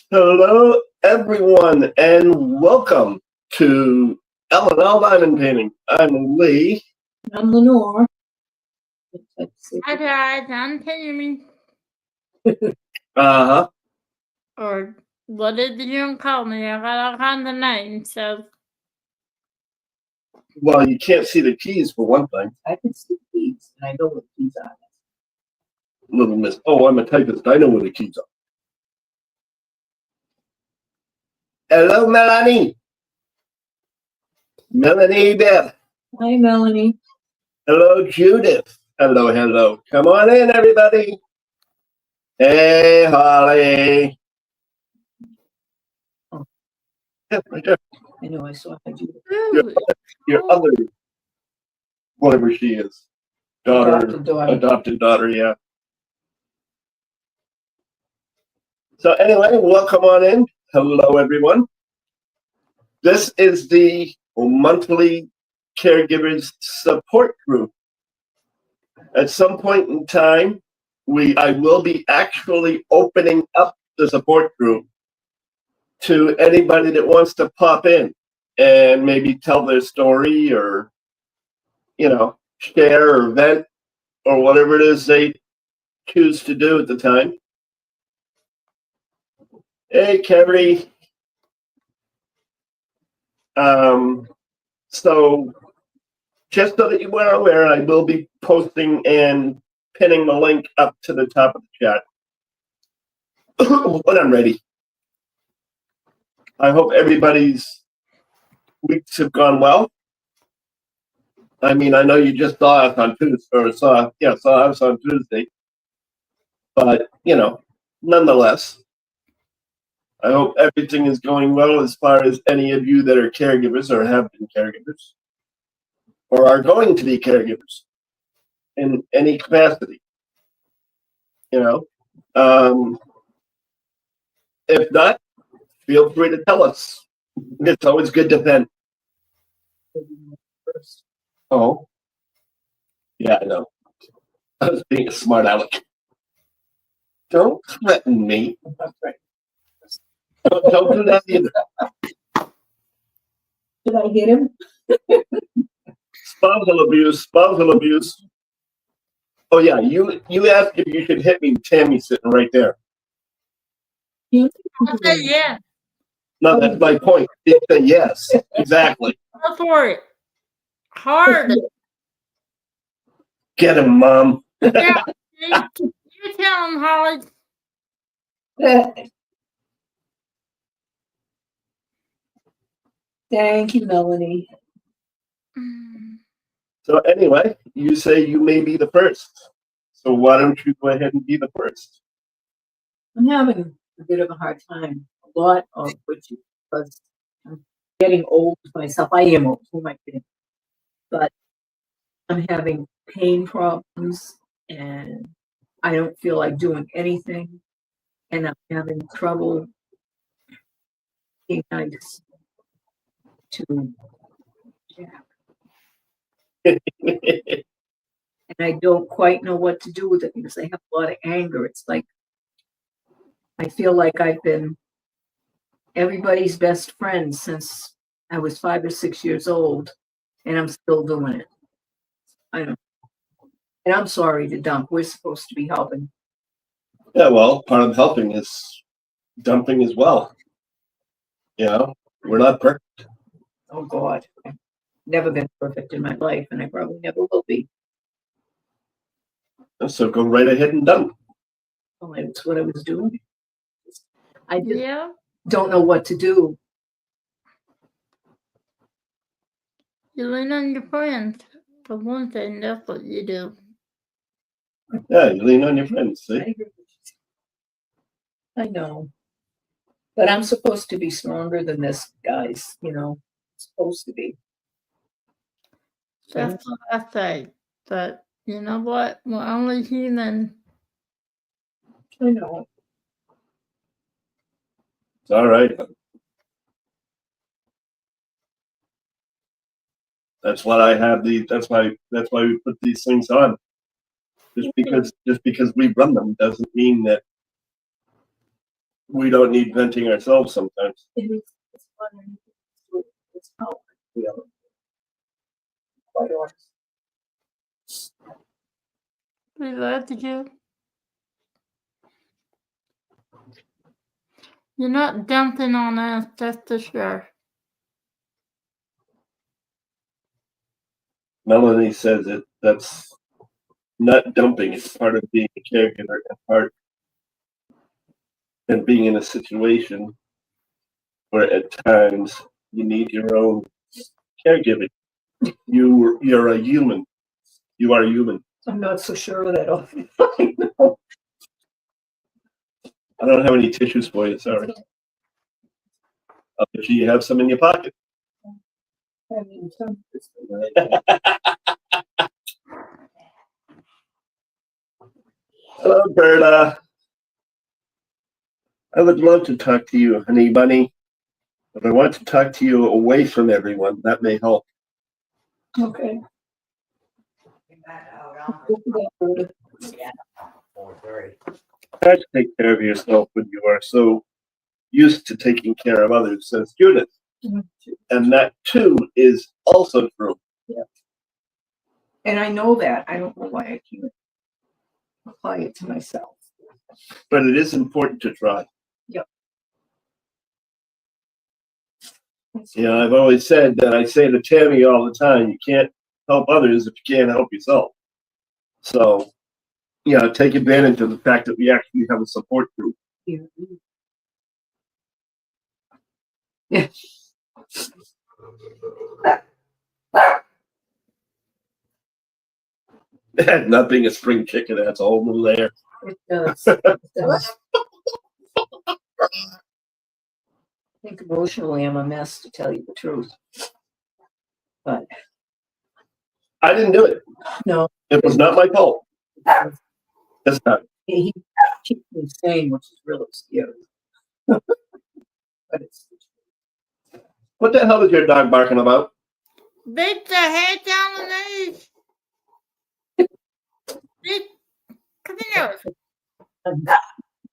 Hello, everyone, and welcome to L&L Diamond Painting. I'm Lee. I'm Lenore. Hi guys, I'm Tammy. Uh-huh. Or what did you call me? I got all kinds of names, so. Well, you can't see the keys for one thing. I can see the keys, and I know what the keys are. Little miss. Oh, I'm a typist. I know where the keys are. Hello, Melanie. Melanie Beth. Hi, Melanie. Hello, Judith. Hello. Come on in, everybody. Hey, Holly. Oh. Yeah, right there. I know, I saw her do Your other, whatever she is. Adopted daughter, yeah. So anyway, welcome on in. Hello, everyone. This is the monthly caregivers support group. At some point in time, I will be actually opening up the support group to anybody that wants to pop in and maybe tell their story or, share or vent or whatever it is they choose to do at the time. Hey, Kerry. So just so that you are aware, I will be posting and pinning the link up to the top of the chat when I'm ready. I hope everybody's weeks have gone well. I mean, I know you just saw us on Tuesday, saw us on Tuesday. But, nonetheless, I hope everything is going well as far as any of you that are caregivers or have been caregivers or are going to be caregivers in any capacity. If not, feel free to tell us. It's always good to vent. Oh, yeah, I know. I was being a smart aleck. Don't threaten me. Don't do that either. Did I hit him? Spousal abuse. Oh yeah, you asked if you could hit me. Tammy's sitting right there. I said yeah. No, that's my point. She said yes, exactly. Go for it. Hard. Get him, Mom. Yeah. You tell him, Holly. Thank you, Melanie. So anyway, you say you may be the first. So why don't you go ahead and be the first? I'm having a bit of a hard time. A lot of which because I'm getting old myself. I am old. Who am I kidding? But I'm having pain problems, and I don't feel like doing anything, and I'm having trouble being nice to Jack. And I don't quite know what to do with it because I have a lot of anger. It's like I feel like I've been everybody's best friend since I was 5 or 6 years old, and I'm still doing it. I don't. And I'm sorry to dump. We're supposed to be helping. Yeah, well, part of helping is dumping as well. We're not perfect. Oh God, I've never been perfect in my life, and I probably never will be. So go right ahead and dump. Well, that's what I was doing. I just don't know what to do. You lean on your friends. For one thing, that's what you do. Yeah, you lean on your friends, see? I know. But I'm supposed to be stronger than this, guys. Supposed to be. That's what I say. But you know what? We're only human. I know. It's all right. That's what I have that's why we put these things on. Just because we run them doesn't mean that we don't need venting ourselves sometimes. It is, it's fun and it's how I feel. Quite honest. We love you. You're not dumping on us, that's for sure. Melanie says that that's not dumping. It's part of being a caregiver and part and being in a situation where at times you need your own caregiving. You're a human. You are human. I'm not so sure of that. I don't have any tissues for you, sorry. I'll bet you have some in your pocket. I mean, Hello, Berta. I would love to talk to you, honey bunny, but I want to talk to you away from everyone. That may help. okay. Try to take care of yourself when you are so used to taking care of others, says Judith. And that too is also true. Yeah. And I know that. I don't know why I can't apply it to myself. But it is important to try. Yep. You know, I've always said that I say to Tammy all the time, you can't help others if you can't help yourself. So, you know, take advantage of the fact that we actually have a support group. Yeah. Yeah. Not being a spring chicken, that's a whole new layer. It does. It does. I think emotionally I'm a mess, to tell you the truth. But I didn't do it. no, It was not my fault. This time. he keeps me sane, which is really scary. But it's What the hell is your dog barking about? Beat the head down the knees. Come here.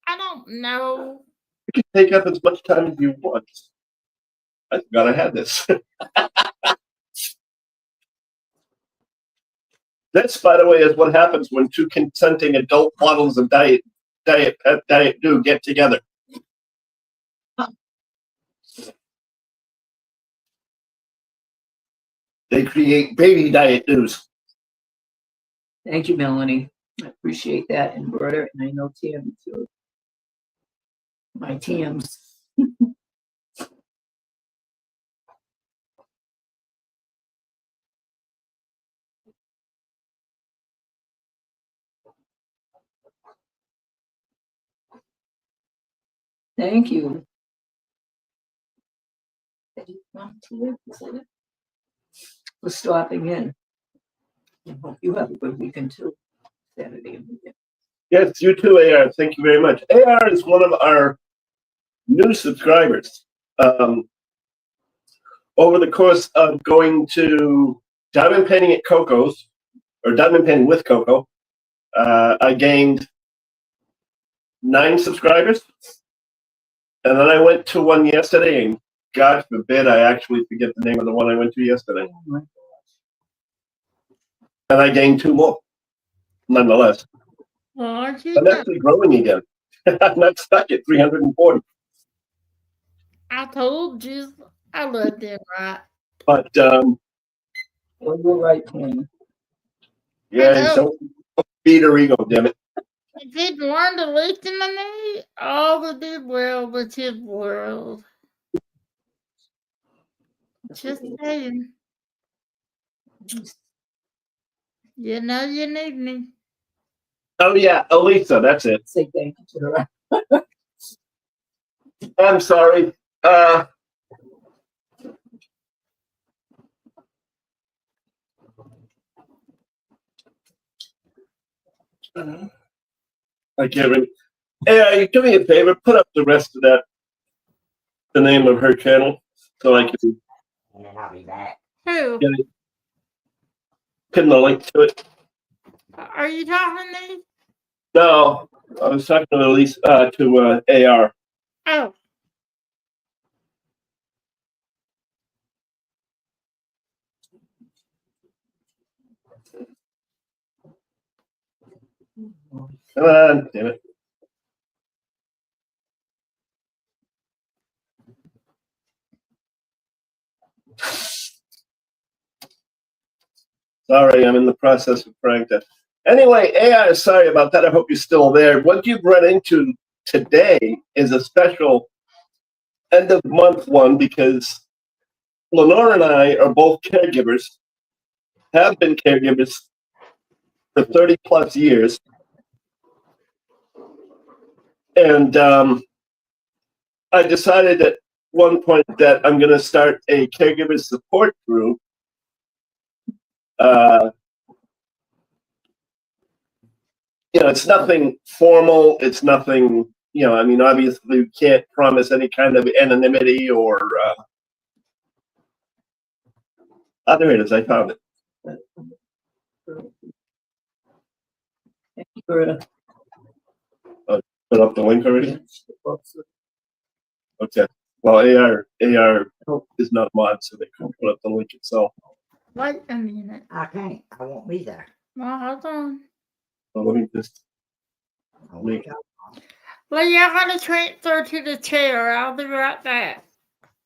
I don't know. You can take up as much time as you want. I forgot I had this. This, by the way, is what happens when two consenting adult models of Diet Dew get together. They create baby Diet Dews. Thank you, Melanie. I appreciate that, and Berta, and I know Tim too. My TMs. Thank you. For stopping in. I hope you have a good weekend too. Saturday and weekend. Yes, you too, AR. Thank you very much. AR is one of our new subscribers. Over the course of going to diamond painting at Coco's, or diamond painting with Coco, I gained 9 subscribers. And then I went to one yesterday, and God forbid I actually forget the name of the one I went to yesterday. Oh my gosh. And I gained 2 more, nonetheless. Well, aren't you I'm actually growing again. I'm not stuck at 340. I told you. I loved it, right? But, Well, you're right, Tim. yeah, don't feed her ego, damn it. If he'd learned to listen to me, all would be well with his world. Just saying. You know you need me. Oh, yeah, Elisa, that's it. Say thank you to her. I'm sorry. I can't remember. Hey, you do me a favor, put up the rest of that, the name of her channel, so I can And then I'll be back. Who? get it, pin the link to it. Are you talking to me? No, I was talking to Elisa, to AR. Oh, Come on, damn it. Sorry, I'm in the process of trying to. Anyway, AI, sorry about that. I hope you're still there. What you've run into today is a special end of month one because Lenore and I are both caregivers, have been caregivers for 30 plus years. And I decided at one point that I'm going to start a caregiver support group. It's nothing formal. It's nothing, I mean, obviously we can't promise any kind of anonymity or, there it is. I found it. Thank you for Put up the link already? Okay. Well, AR is not mod, so they can't put up the link itself. wait a minute. I can't. I won't be there. Well, hold on. So let me just, I won't go. Well, you're gonna transfer to the chair. I'll be right back.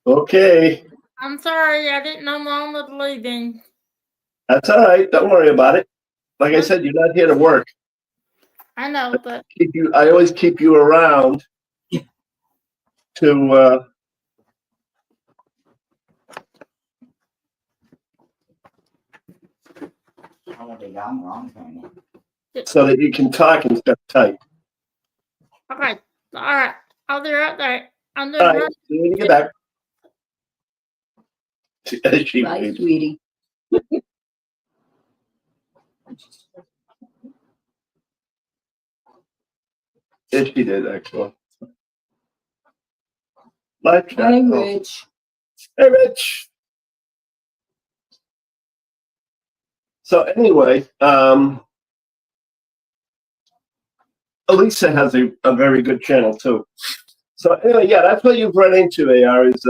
okay. I'm sorry, I didn't know Mom was leaving. That's all right. Don't worry about it. Like I said, you're not here to work. I know, but I always keep you around to, I won't be gone long time. so that you can talk and stuff tight. okay. All right. I'll be right there. I'm All just right. See you when you get back. She Bye, waits. sweetie. Yes, she did, actually. Live chat. Hi, Oh. Rich. Hey, Rich. So anyway, Elisa has a very good channel too. So anyway, yeah, that's what you've run into, AR, is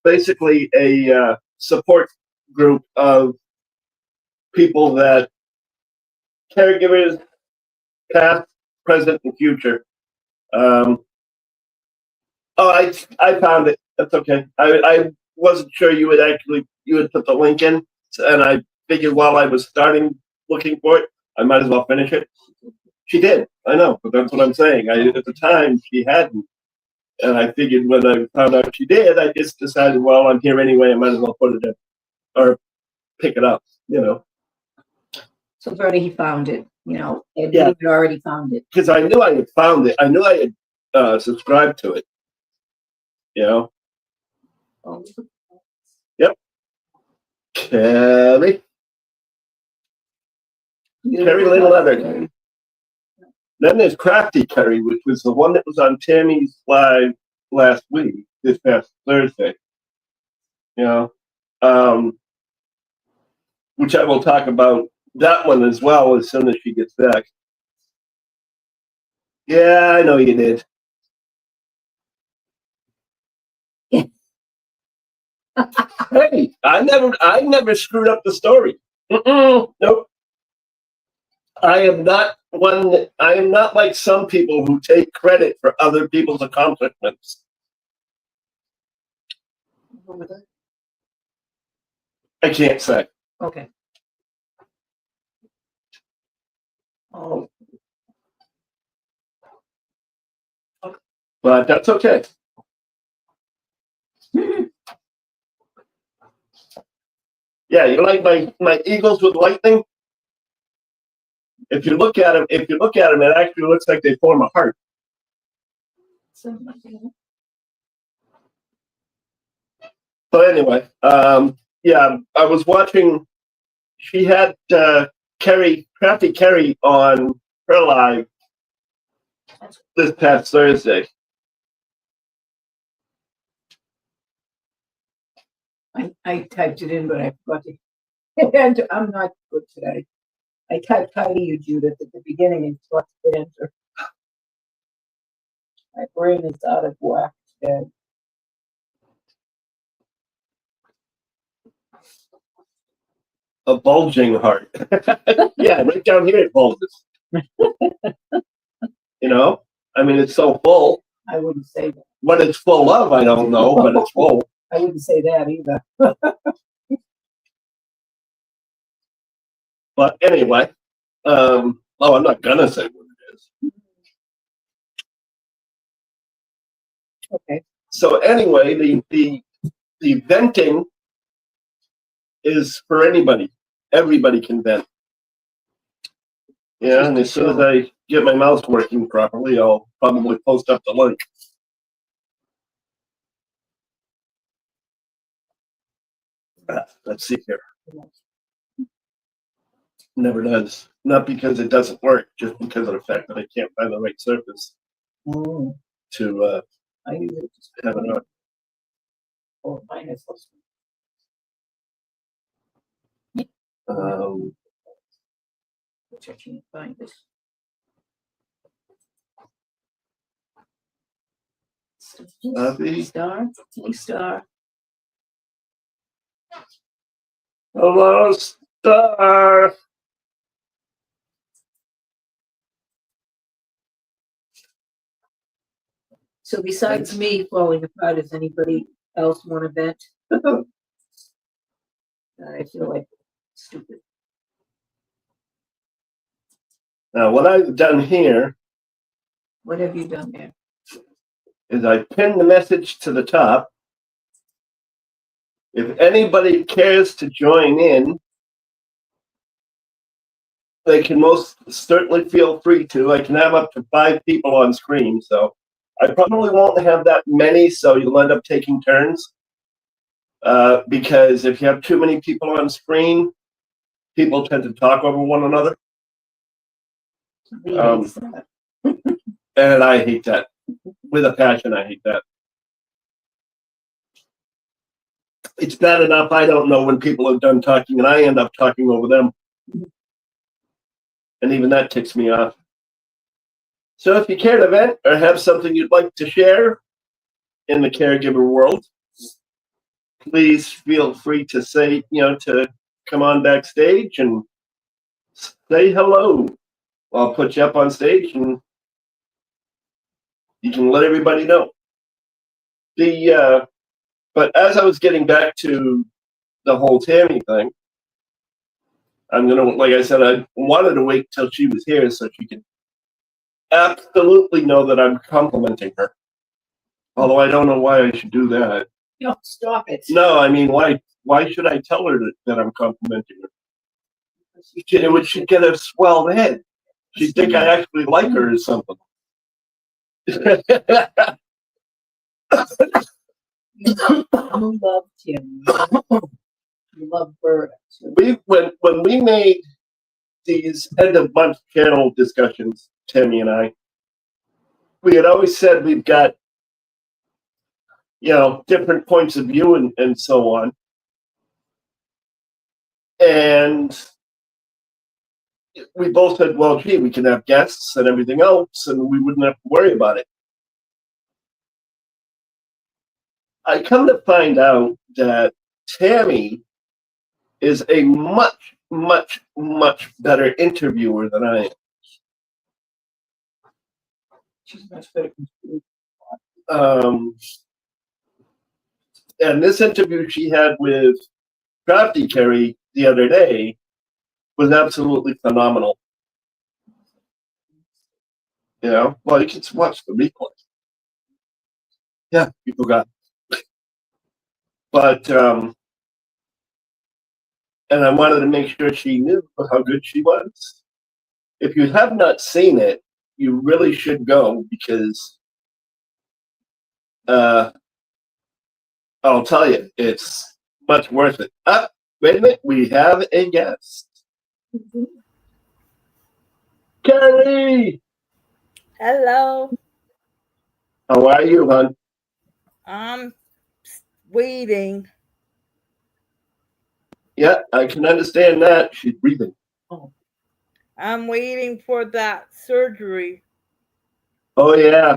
basically a support group of people that caregivers, past, present, and future. I found it. That's okay. I wasn't sure you had put the link in, and I figured while I was looking for it, I might as well finish it. She did. I know, but that's what I'm saying. At the time she hadn't, and I figured when I found out she did, I just decided, well, I'm here anyway. I might as well put it in or pick it up. So Freddie, he found it. Ed Yeah. had already found it. Because I knew I had found it. I knew I had subscribed to it. Oh, Kelly. Carrie Little Leather. Then there's Crafty Curry, which was the one that was on Tammy's live last week, this past Thursday. Which I will talk about that one as well as soon as she gets back. Yeah, I know you did. Hey, I never screwed up the story. Nope. I am not like some people who take credit for other people's accomplishments. I can't say. okay. Oh, But that's okay. Yeah, you like my eagles with lightning? If you look at them, it actually looks like they form a heart. So anyway, yeah, I was watching. She had Crafty Kerry on her live this past Thursday. I typed it in, but I forgot to. And I'm not good today. I typed hi to you, Judith, at the beginning and forgot to hit enter. My brain is out of whack today. A bulging heart. Yeah, right down here it bulges. You know, I mean, it's so full. I wouldn't say that. What it's full of, I don't know, but it's full. I wouldn't say that either. But anyway, I'm not gonna say what it is. Okay. So anyway, the venting is for anybody. Everybody can vent. Yeah, and as soon as I get my mouse working properly, I'll probably post up the link. Let's see here. Never does. Not because it doesn't work, just because of the fact that I can't find the right surface Mm, to I usually just have it on. Oh, mine is also. Which I can't find this. Star, T-star. Hello, Star. So besides me falling apart, does anybody else want to vent? I feel like stupid. Now, what I've done here What have you done there? is I pinned the message to the top. If anybody cares to join in, they can most certainly feel free to. I can have up to 5 people on screen, so I probably won't have that many, so you'll end up taking turns. Because if you have too many people on screen, people tend to talk over one another. And I hate that. With a passion, I hate that. It's bad enough I don't know when people are done talking and I end up talking over them. And even that ticks me off. So if you care to vent or have something you'd like to share in the caregiver world, please feel free to say, to come on backstage and say hello. I'll put you up on stage and you can let everybody know. But as I was getting back to the whole Tammy thing, like I said, I wanted to wait till she was here so she could absolutely know that I'm complimenting her. Although I don't know why I should do that. No, stop it. No, I mean, why should I tell her that I'm complimenting her? She'd get a swelled head. She'd think I actually like her or something. You love Tim. You love Bert. When we made these end of month channel discussions, Tammy and I, we had always said we've got different points of view and so on. And we both said, well, gee, we can have guests and everything else, and we wouldn't have to worry about it. I come to find out that Tammy is a much, much, much better interviewer than I am. She's much better. And this interview she had with Crafty Carrie the other day was absolutely phenomenal. Well, you can watch the replay. Yeah, you forgot. But, and I wanted to make sure she knew how good she was. If you have not seen it, you really should go because I'll tell you, it's much worth it. Wait a minute, we have a guest. Carrie! Hello. How are you, hon? I'm waiting. Yeah, I can understand that. She's breathing. I'm waiting for that surgery. Oh, yeah.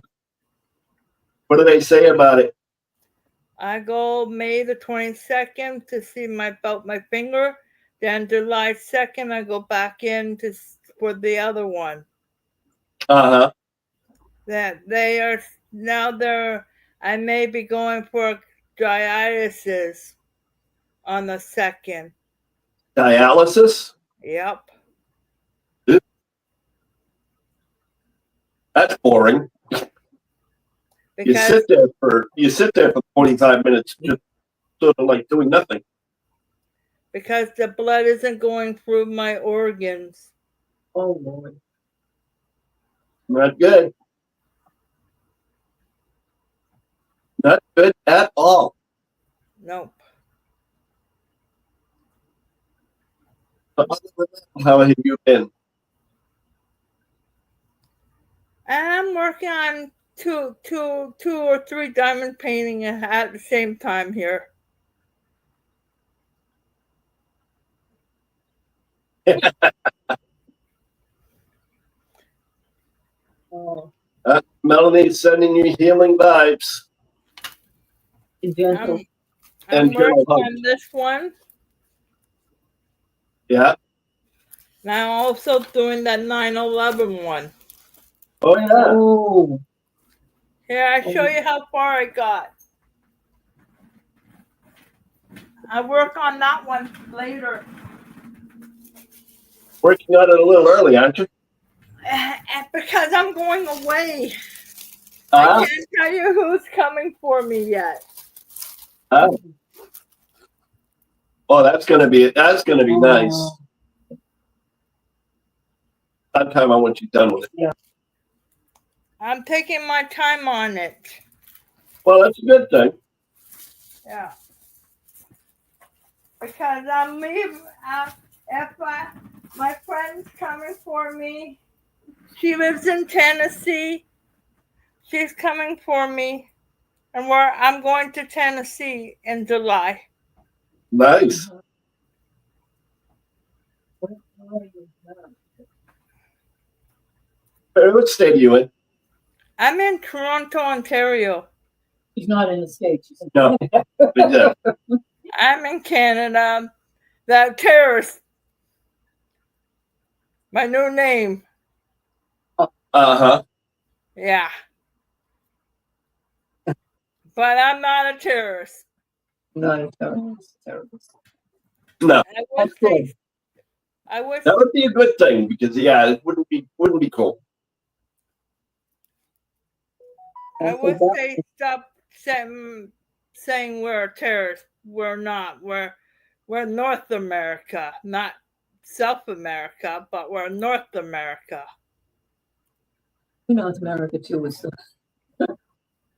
What do they say about it? I go May the 22nd to see my finger. Then July 2nd, I go back in for the other one. Uh-huh. That they are now I may be going for dialysis on the 2nd. Dialysis? Yep. That's boring. You Because sit there for 45 minutes, just sort of like doing nothing. the blood isn't going through my organs. Oh, Lord. Not good. Not good at all. Nope. But other than that, how have you been? And I'm working on two or three diamond painting at the same time here. Oh, Melanie's sending you healing vibes. gentle. I'm And working Carol on this one. Yeah. And I'm also doing that 9/11 one. Oh, yeah. Oh, Here, I show you how far I got. I work on that one later. Working on it a little early, aren't you? Because I'm going away. Ah, I can't tell you who's coming for me yet. oh, that's gonna be nice. Sometime I want you done with it. I'm taking my time on it. Well, that's a good thing. Yeah. Because I'm leaving. My friend's coming for me. She lives in Tennessee. She's coming for me. And I'm going to Tennessee in July. Nice. What state are you in? I'm in Toronto, Ontario. She's not in the States. She's in No. Canada. I'm in Canada. The terrorist. My new name. Uh-huh. Yeah. But I'm not a terrorist. Not a terrorist. No, That's good. I wish that would be a good thing because it wouldn't be cool. I wish they stopped saying we're a terrorist. We're not. We're North America, not South America, but we're North America. North America too is the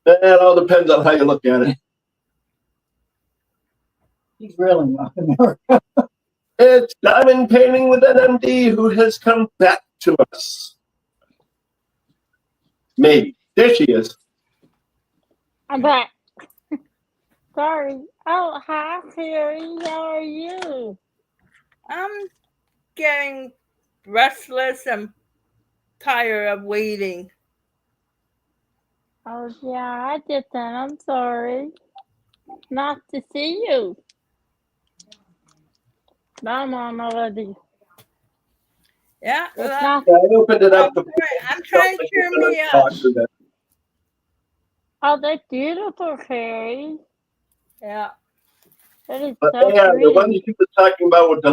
It all depends on how you look at it. he's really North America. It's Diamond Painting with an MD who has come back to us. Maybe. There she is. I'm back. Sorry. Oh, hi, Terry. How are you? I'm getting restless and tired of waiting. Oh, yeah, I did that. I'm sorry. Not to see you. I'm on already. Yeah, It's well, not. I opened it up. I'm trying to cheer me up. Oh, that's beautiful, Terry. Yeah. That is But so yeah, the one pretty. that you were talking about with the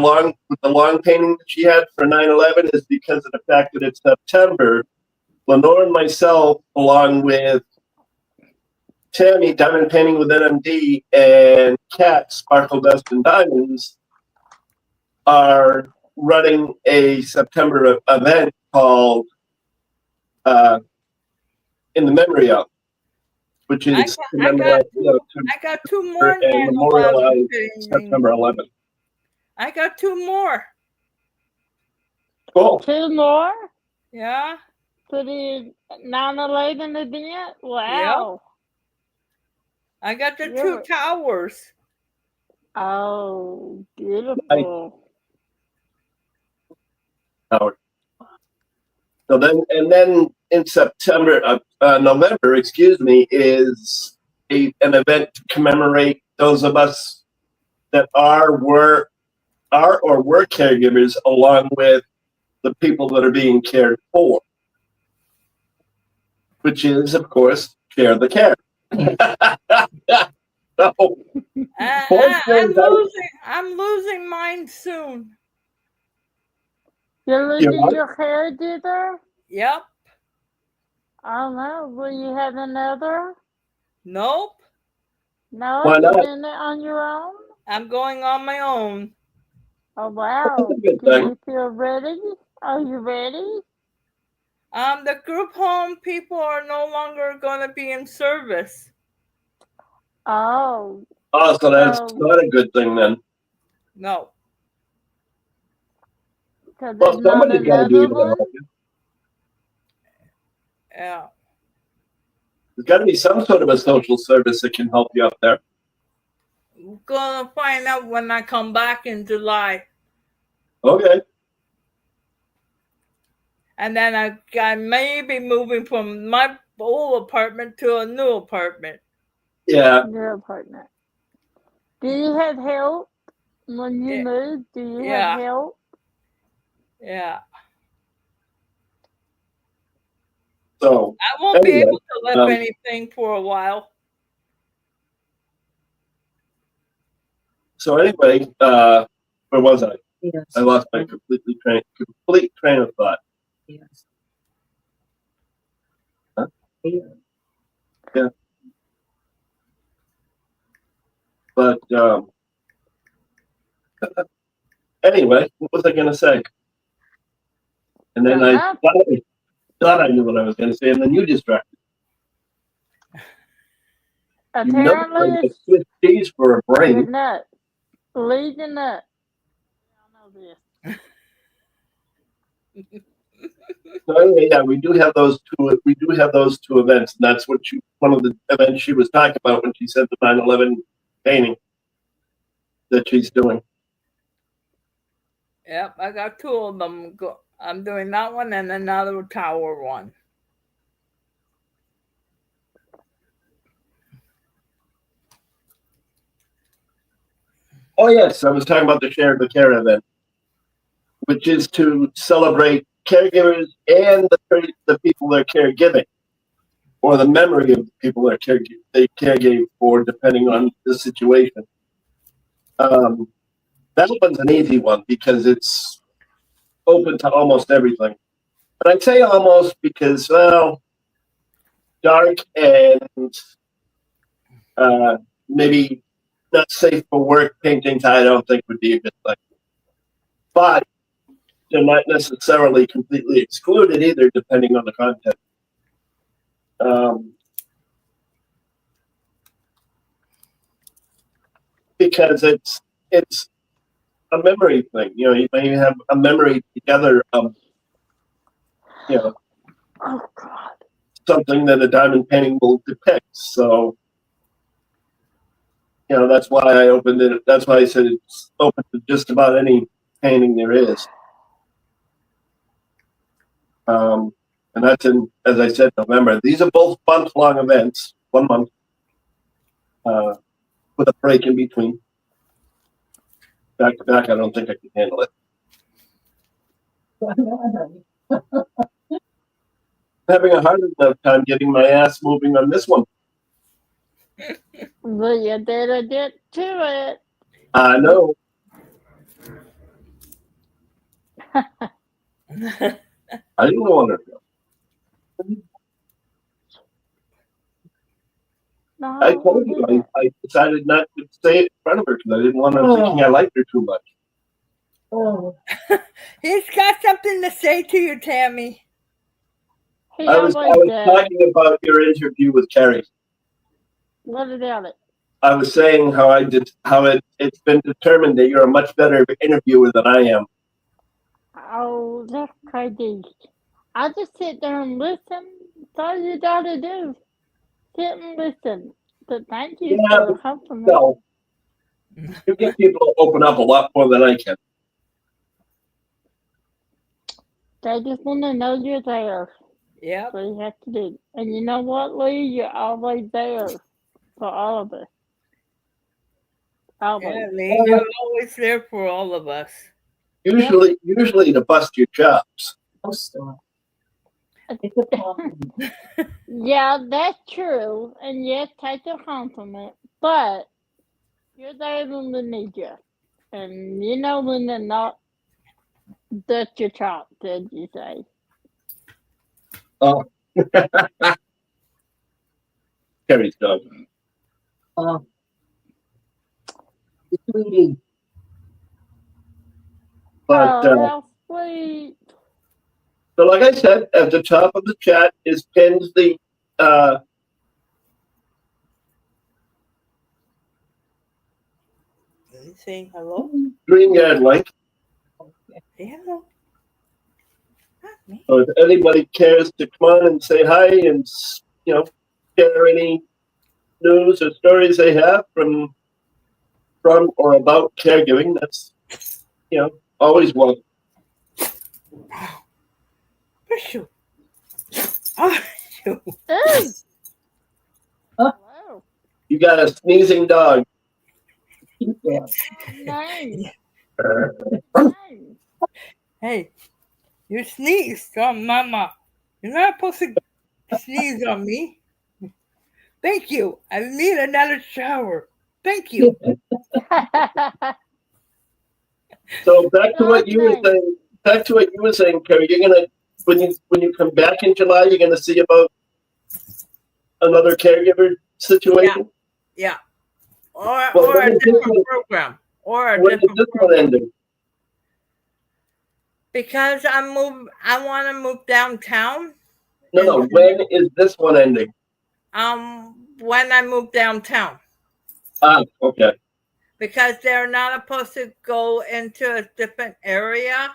long painting that she had for 9/11 is because of the fact that it's September. Lenore and myself, along with Tammy, Diamond Painting with NMD, and Kat, Sparkle Dust and Diamonds, are running a September event called In the Memory of, which is I got two more and memorialize September 11th. I got two more. Cool. 2 more Yeah. for the 9/11 event? Wow. I got the two towers. Oh, beautiful. Howard. So then in November, excuse me, is an event to commemorate those of us that are or were caregivers, along with the people that are being cared for, which is, of course, share the care. So, I'm losing mine soon. You're You losing what? your caregiver? Yep. Oh no, will you have another? Nope. No, Why you're not? doing it on your own? I'm going on my own. Oh wow. That's a good Do thing. you feel ready? Are you ready? The group home people are no longer going to be in service. Oh, Oh, so that's so not a good thing then. No. there's Well, not somebody's got to be another able to one? help you. Yeah. There's got to be some sort of a social service that can help you up there. We're going to find out when I come back in July. Okay. And then I may be moving from my old apartment to a new apartment. Yeah. Your apartment. Do you have help when you Yeah. move? Do you Yeah. have help? Yeah. So I won't be anyway, able to lift anything for a while. where was I? Yes. I lost my complete train of thought. Yes. Huh? Yeah. Yeah. But anyway, what was I going to say? And then I thought I knew what I was going to say, and then you distracted. You know, Apparently like a it's Swiss cheese for a your brain. nut. Lead the nut. I know this. So anyway, yeah, we do have those two. We do have those two events, and that's one of the events she was talking about when she said the 9/11 painting that she's doing. Yep, I got two of them. I'm doing that one and another tower one. Oh yes, I was talking about the Share the Care event, which is to celebrate caregivers and the people they're caregiving, or the memory of the people they caregave for, depending on the situation. That one's an easy one because it's open to almost everything. But I say almost because, well, dark and maybe not safe for work paintings, I don't think would be a good thing. But they're not necessarily completely excluded either, depending on the content. Because it's a memory thing. You know, you may have a memory together of, Oh God. something that a diamond painting will depict. So, that's why I opened it. That's why I said it's open to just about any painting there is. And that's in, as I said, November. These are both month-long events, 1 month, with a break in between. Back to back, I don't think I can handle it. Having a hard enough time getting my ass moving on this one. Well, you better get to it. I know. I didn't want to. No, I told you I decided not to say it in front of her because I didn't want her thinking I liked her too much. Oh. He's got something to say to you, Tammy. He I was always does. talking about your interview with Carrie. What about it? I was saying how it's been determined that you're a much better interviewer than I am. Oh, that's crazy. I just sit there and listen. That's all you gotta do. Sit and listen. But thank you Yeah, for helping me. So you get people to open up a lot more than I can. They just want to know you're there. Yep. So you have to do. And you know what, Lee? You're always there for all of us. Always. Yeah, Lee, you're always there for all of us. Usually to bust your chops. Oh, stop. It's a problem. Yeah, that's true. And yes, take a compliment. But you're there when we need you. And you know when they're not dust your chops, as you say. Oh. Carrie's dog. Sweetie. But Oh, how sweet. so like I said, at the top of the chat is pinned the Saying hello? StreamYard link. Hello. Not me. So if anybody cares to come on and say hi and share any news or stories they have from or about caregiving, that's always welcome. Phew. Oh, shoot. Ooh. Huh? Wow. You got a sneezing dog. Yeah. Nice. Uh, Nice. Hey, you sneezed on Mama. You're not supposed to sneeze on me. Thank you. I need another shower. Thank you. So back to what you were Okay. saying. Back to what you were saying, Carrie. You're gonna when you come back in July, you're gonna see about another caregiver situation. Yeah. Or Well, a different program. Or a when is different this one program. ending? Because I want to move downtown. No. When is this one ending? When I move downtown. Ah, okay. Because they're not supposed to go into a different area.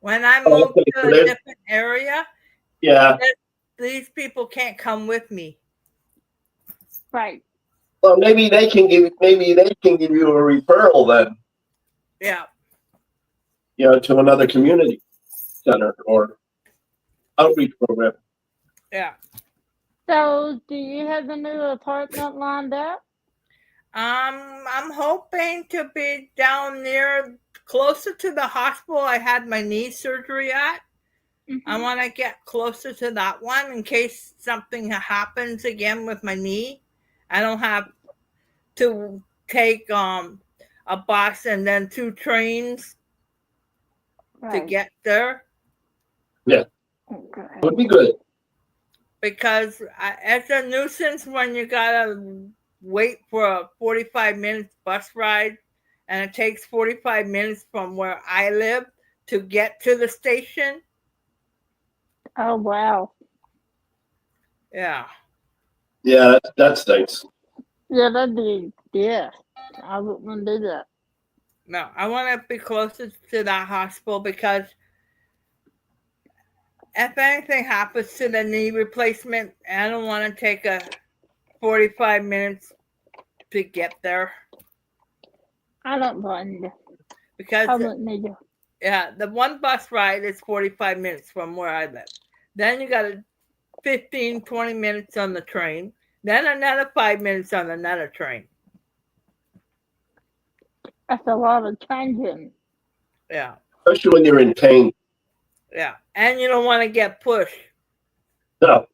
When I move Okay, to so a there's- different area, Yeah. these people can't come with me. Right. Well, maybe they can give you a referral then. Yeah. To another community center or outreach program. Yeah. So, do you have a new apartment lined up? I'm hoping to be down near closer to the hospital I had my knee surgery at. Mm-hmm. I want to get closer to that one in case something happens again with my knee. I don't have to take a bus and then 2 trains to Right. get there. Yeah. Okay. Would be good. Because it's a nuisance when you gotta wait for a 45 minutes bus ride, and it takes 45 minutes from where I live to get to the station. Oh, wow. Yeah. Yeah, that stinks. Yeah, that'd be, yeah. I wouldn't do that. No, I want to be closer to that hospital because if anything happens to the knee replacement, I don't want to take a 45 minutes to get there. I don't blame you. Because I wouldn't either. yeah, the one bus ride is 45 minutes from where I live. Then you got 15, 20 minutes on the train. Then another 5 minutes on another train. That's a lot of changing. Yeah. Especially when you're in pain. Yeah. And you don't want to get pushed. No.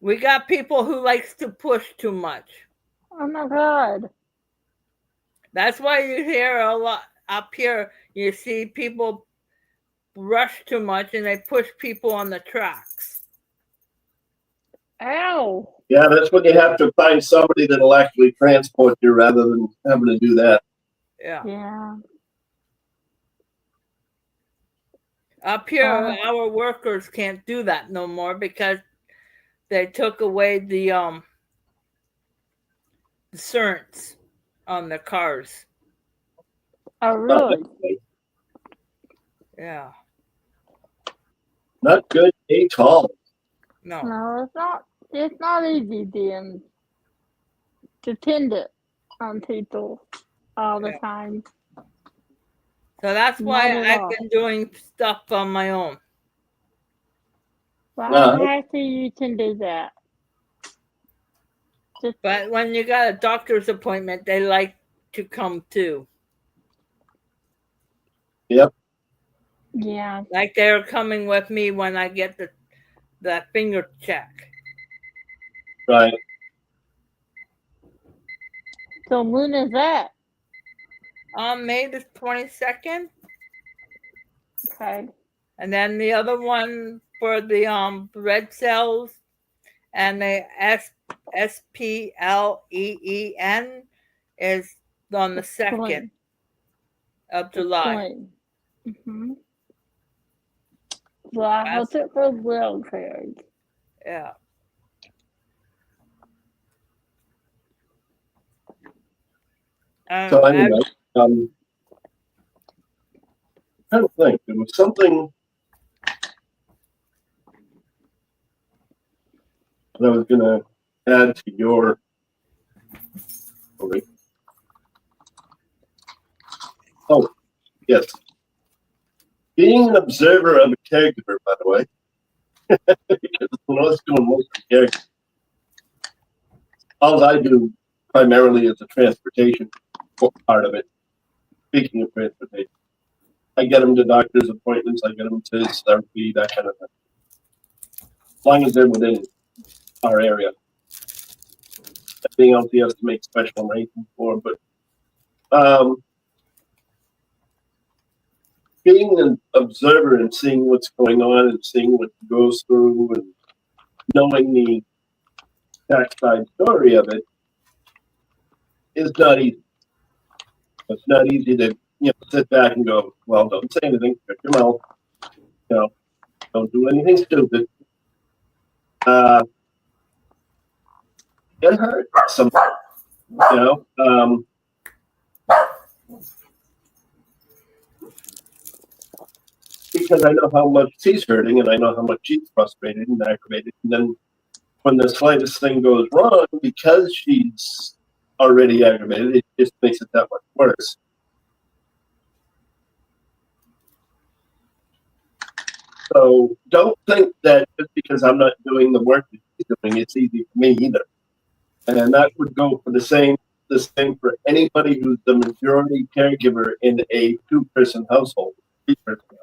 We got people who likes to push too much. Oh my God. That's why you hear a lot up here. You see people rush too much and they push people on the tracks. Ow. Yeah, that's when you have to find somebody that'll actually transport you rather than having to do that. Yeah. Yeah. Up here, our workers can't do that no more because they took away the insurance on the cars. Oh, really? Yeah. Not good at all. No. No, it's not. It's not easy being dependent on people all the Yeah. time. So that's why Not at I've all. been doing stuff on my own. Well, Yeah. I'm happy you can do that. Just, But when you got a doctor's appointment, they like to come too. Yep. yeah. Like they're coming with me when I get the finger check. Right. So when is that? On May the 22nd. Okay. And then the other one for the red cells and the SPLEEN is on the 2nd Spleen. of July. Spleen. Mm-hmm. Well, I hope it goes well, Craig. Yeah. So anyway, I'm trying to think. There was something that I was going to add to your story. Oh, yes. Being an observer of a caregiver, by the way, because when I was doing most of the caregiving, all I do primarily is the transportation part of it. Speaking of transportation, I get them to doctor's appointments, I get them to therapy, that kind of thing. As long as they're within our area. Everything else he has to make special arrangements for, but being an observer and seeing what's going on and seeing what he goes through and knowing the backside story of it is not easy. It's not easy to sit back and go, well, don't say anything, shut your mouth, don't do anything stupid. It hurts sometimes, because I know how much she's hurting and I know how much she's frustrated and aggravated. And then when the slightest thing goes wrong, because she's already aggravated, it just makes it that much worse. So don't think that just because I'm not doing the work that she's doing, it's easy for me either. And that would go for the same for anybody who's the majority caregiver in a two-person household, three-person household.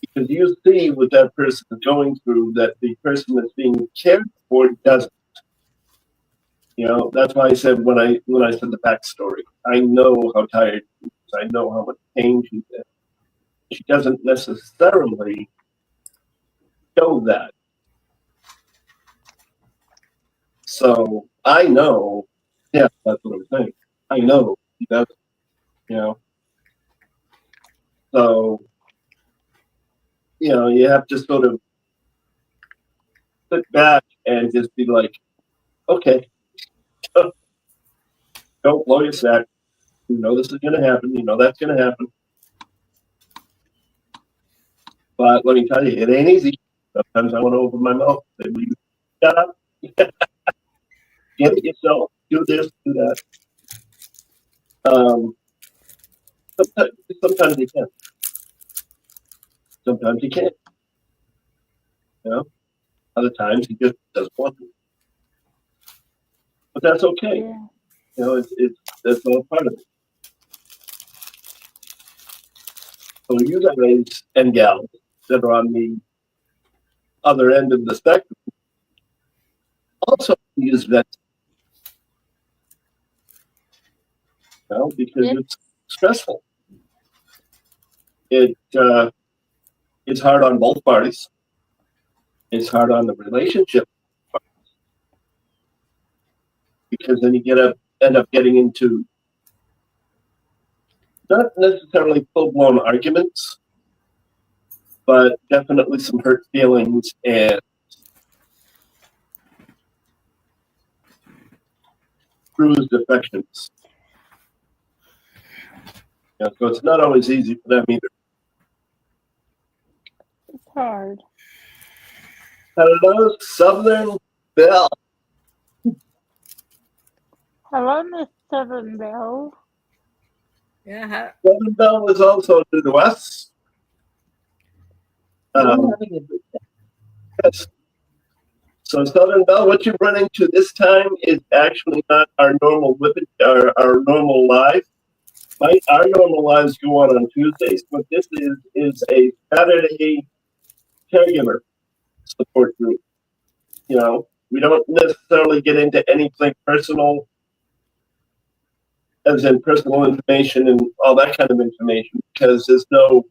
Because you see what that person is going through that the person that's being cared for doesn't. That's why I said when I said the backstory, I know how tired she is. I know how much pain she's in. She doesn't necessarily show that. So I know, yeah, that's what I'm saying. I know she doesn't, So, you have to sort of sit back and just be like, okay, don't blow your sack. You know this is going to happen. You know that's going to happen. But let me tell you, it ain't easy. Sometimes I want to open my mouth and say, shut up. Get it yourself. Do this, do that. Sometimes you can. Sometimes you can't. Other times he just doesn't want to. But that's okay. Yeah. That's all part of it. So you guys and gals that are on the other end of the spectrum also use that, because it's stressful. It's hard on both parties. It's hard on the relationship because then you end up getting into not necessarily full-blown arguments, but definitely some hurt feelings and bruised affections. So it's not always easy for them either. It's hard. Hello, Southern Belle. Hello, Miss Southern Belle. Yeah. Southern Bell is also to the west. I'm Um, having a good day. yes. So Southern Bell, what you run into this time is actually not our normal our normal live. Our normal lives go on Tuesdays, but this is a Saturday caregiver support group. You know, we don't necessarily get into anything personal, as in personal information and all that kind of information, because there's no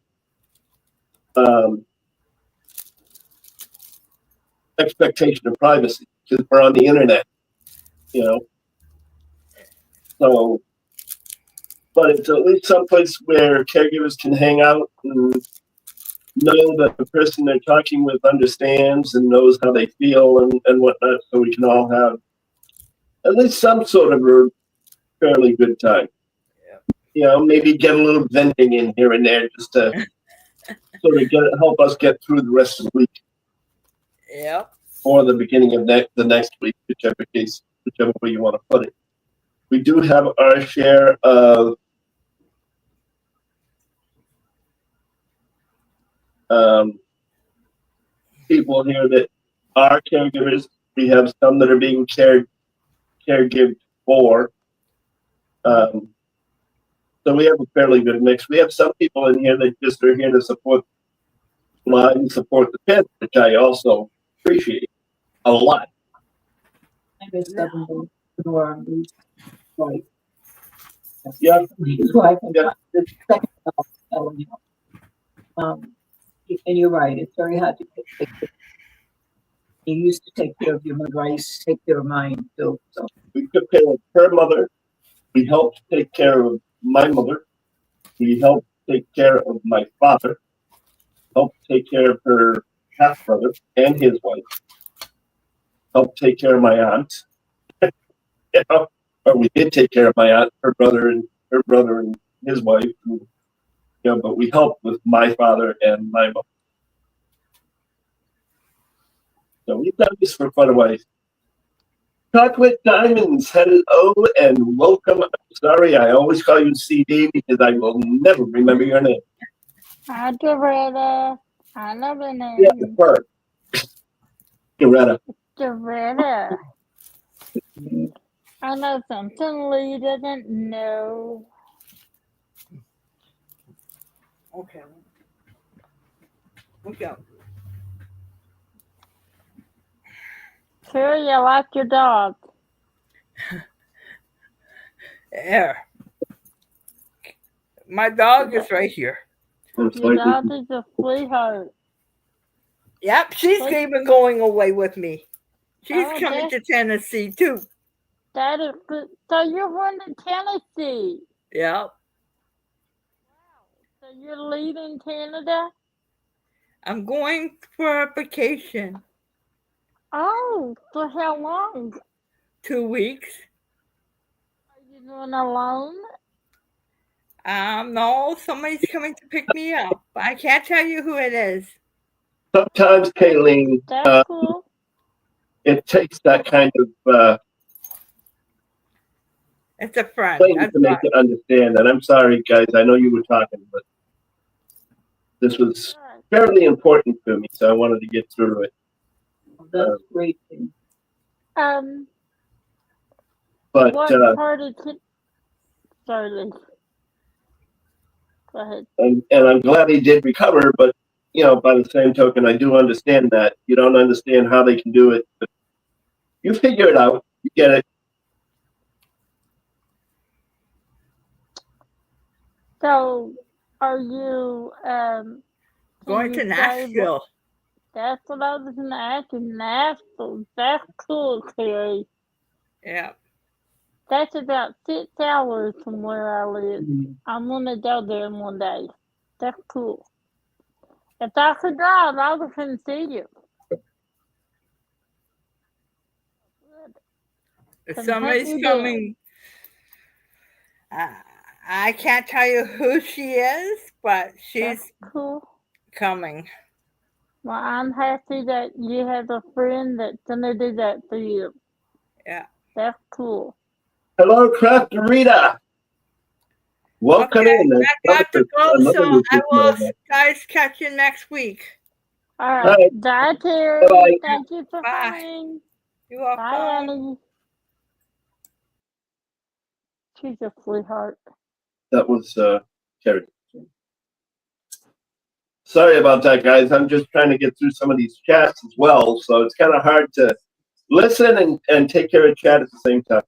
expectation of privacy, because we're on the internet, you know. So, but it's at least someplace where caregivers can hang out and know that the person they're talking with understands and knows how they feel and whatnot, so we can all have at least some sort of a fairly good time. You know, maybe get a little venting in here and there just to sort of help us get through the rest of the week. Yep. Or the beginning of the next week, whichever way you want to put it. We do have our share of people here that are caregivers. We have some that are being caregived for. So we have a fairly good mix. We have some people in here that just are here to support support the kids, which I also appreciate a lot. I miss Southern Bell. Nor on Bruce. Right. Yeah. His wife and Yeah. the second element. And you're right, it's very hard to take care. You used to take care of your rice, take care of mine too. So We took care of her mother. We helped take care of my mother. We helped take care of my father. Helped take care of her half brother and his wife. Helped take care of my aunt. You know, or we did take care of my aunt, her brother and his wife. And, you know, but we helped with my father and my mother. So we've done this for quite a while. Chocolate Diamonds, hello and welcome. I'm sorry, I always call you CD because I will never remember your name. Hi, Doretta. I know the name. Yeah, the bird. Doretta. Doretta. I know something Lee doesn't know. Okay. Okay. Sure, you like your dog. There. My dog is right here. Your dog is a sweetheart. Yep, she's even going away with me. She's Oh, coming to Tennessee too. That is good. So you're going to Tennessee. Yep. Wow. So you're leaving Canada? I'm going for a vacation. Oh, for how long? 2 weeks. Are you going alone? No, somebody's coming to pick me up. I can't tell you who it is. Sometimes, Kayleen, That's cool. it takes that kind of It's a friend. thing That's to make you understand. And I'm sorry, guys, I know you were talking, but this was fairly important to me, so I wanted to get through it. that's great. But what part of sorry, Liz. Go ahead. and I'm glad he did recover, but you know, by the same token, I do understand that. You don't understand how they can do it, but you figure it out. You get it. So, are you going to Nashville? That's what I was going to ask you. Nashville. That's cool, Terry. Yeah. That's about 6 hours from where I live. I'm going to go there one day. That's cool. If I could drive, I would come see you. If somebody's coming, I can't tell you who she is, but she's cool. Coming. Well, I'm happy that you have a friend that's going to do that for you. Yeah. That's cool. Hello, Craft Rita. Welcome Okay, in. I got to go, Another so new I will people. guys catch you next week. All All right. right. Bye, Terry. Bye-bye. Thank you for Bye. coming. You're welcome. Bye, Annie. She's a sweetheart. That was Terry. Sorry about that, guys. I'm just trying to get through some of these chats as well, so it's kind of hard to listen and take care of chat at the same time.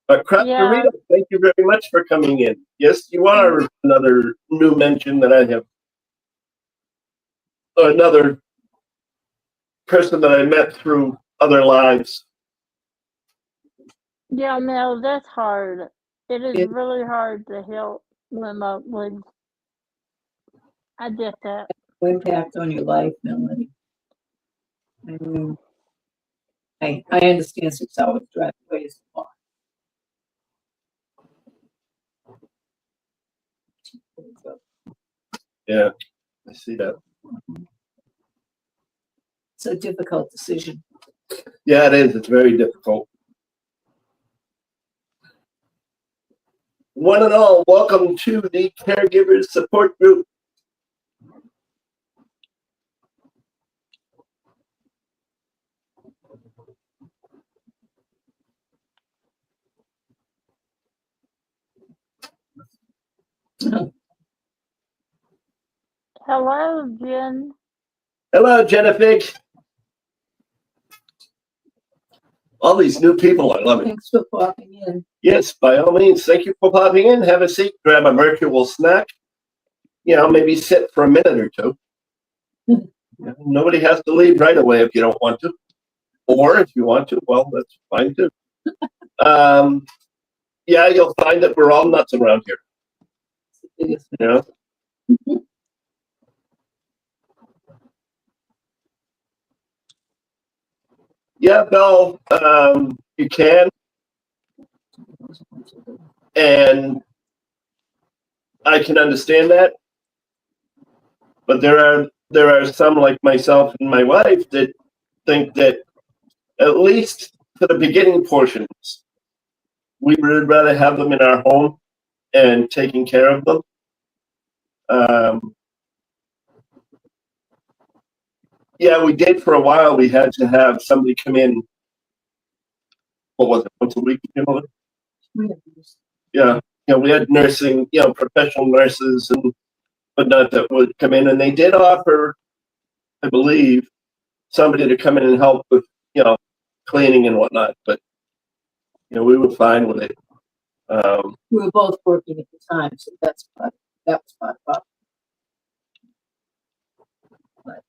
But Craft Yeah. Burrito, thank you very much for coming in. Yes, you are another new mention that I have, or another person that I met through other lives. Yeah, no, that's hard. It is It- really hard to help remotely. I get that. Impact on your life, Melanie. I mean, I understand 6 hours drive away is long. Yeah, I see that. It's a difficult decision. Yeah, it is. It's very difficult. One and all, welcome to the Caregiver Support Group. Hello, Jen. Hello, Jennifer. All these new people, I love it. Thanks for popping in. Yes, by all means, thank you for popping in. Have a seat, grab a virtual snack. You know, maybe sit for a minute or two. Nobody has to leave right away if you don't want to. Or if you want to, well, that's fine too. Yeah, you'll find that we're all nuts around here. You know? Yeah, Belle, you can. And I can understand that. But there are some like myself and my wife that think that at least for the beginning portions, we would rather have them in our home and taking care of them. Yeah, we did for a while. We had to have somebody come in. What was it? Once a week, you know? Yeah, we had nursing, professional nurses and whatnot that would come in, and they did offer, I believe, somebody to come in and help with, cleaning and whatnot. But we were fine with it. We were both working at the time, so that was part of it. But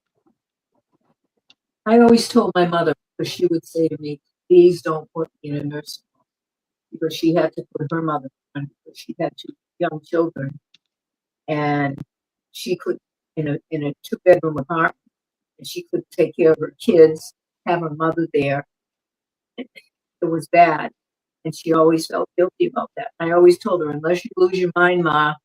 I always told my mother, because she would say to me, please don't put me in a nursing home, because she had to put her mother on, because she had 2 young children, and she could, in a 2-bedroom apartment, and she could take care of her kids, have her mother there. It was bad. And she always felt guilty about that. I always told her, unless you lose your mind, Ma,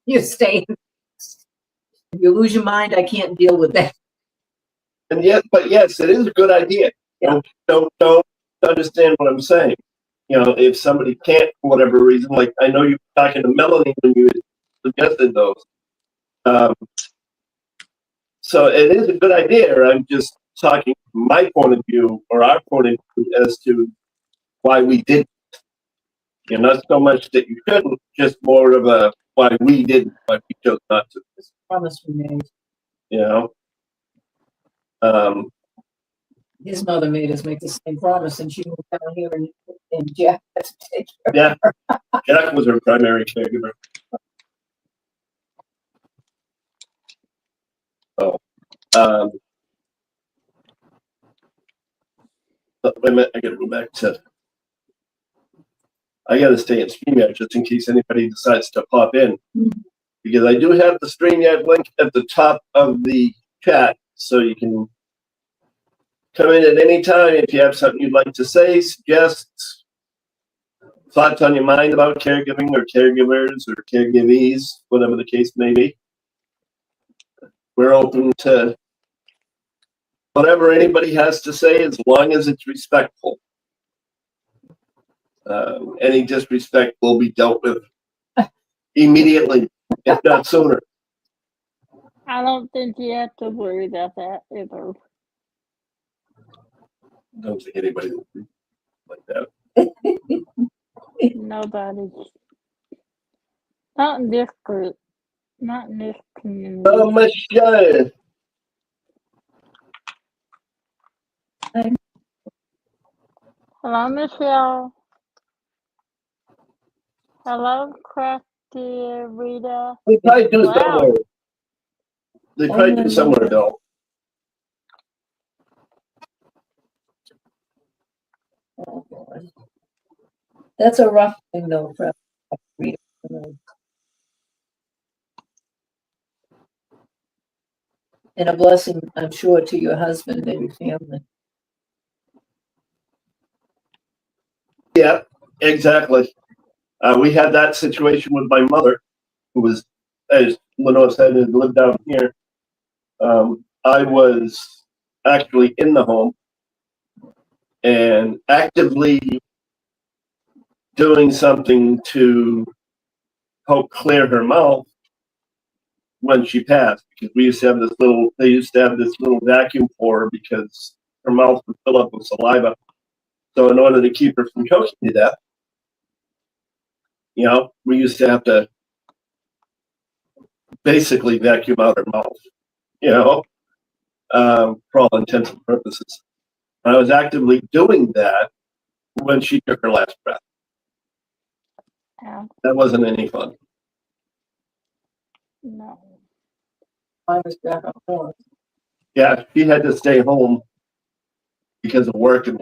you stay. If you lose your mind, I can't deal with that. And yet, but yes, it is a good idea. Yeah. Don't understand what I'm saying. If somebody can't for whatever reason, like I know you were talking to Melanie when you suggested those. So it is a good idea. I'm just talking from my point of view, or our point of view, as to why we didn't. Not so much that you couldn't, just more of a why we didn't, why we chose not to. It's a promise we made. His mother made us make the same promise, and she moved down here, and Jack had to take care of her. Jack was her primary caregiver. Oh. Wait a minute, I gotta go back to. I gotta stay in StreamYard just in case anybody decides to pop in. Because I do have the StreamYard link at the top of the chat, so you can come in at any time if you have something you'd like to say, suggest, thoughts on your mind about caregiving or caregivers or caregivees, whatever the case may be. We're open to whatever anybody has to say, as long as it's respectful. Any disrespect will be dealt with immediately, if not sooner. I don't think you have to worry about that either. Don't think anybody would be like that. Nobody. Not in this group. Not in this community. Oh, Michelle. Hello, Michelle. Hello, Crafty Rita. They probably do Wow. somewhere. They probably do somewhere, Bill. Oh, God. That's a rough thing though, for us to read. And a blessing, I'm sure, to your husband and your family. Yeah, exactly. We had that situation with my mother, who was, as Lenore said, had lived down here. I was actually in the home and actively doing something to help clear her mouth when she passed, because we used to have they used to have this little vacuum for her because her mouth would fill up with saliva. So in order to keep her from choking to death, we used to have to basically vacuum out her mouth, for all intents and purposes. And I was actively doing that when she took her last breath. Yeah, That wasn't any fun. no. I was back on board. Yeah, she had to stay home because of work, and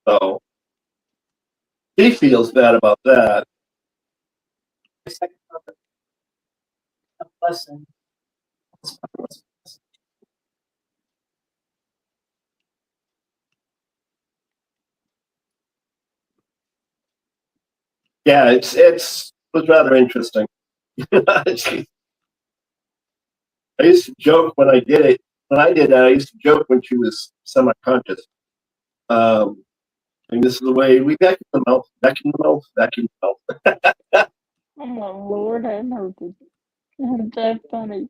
so she feels bad about that. A blessing. Yeah, it was rather interesting. I used to joke when I did it. When I did that, I used to joke when she was semi-conscious. And this is the way we vacuum the mouth, vacuum the mouth, vacuum the mouth. Oh my Lord, I know this. That's funny.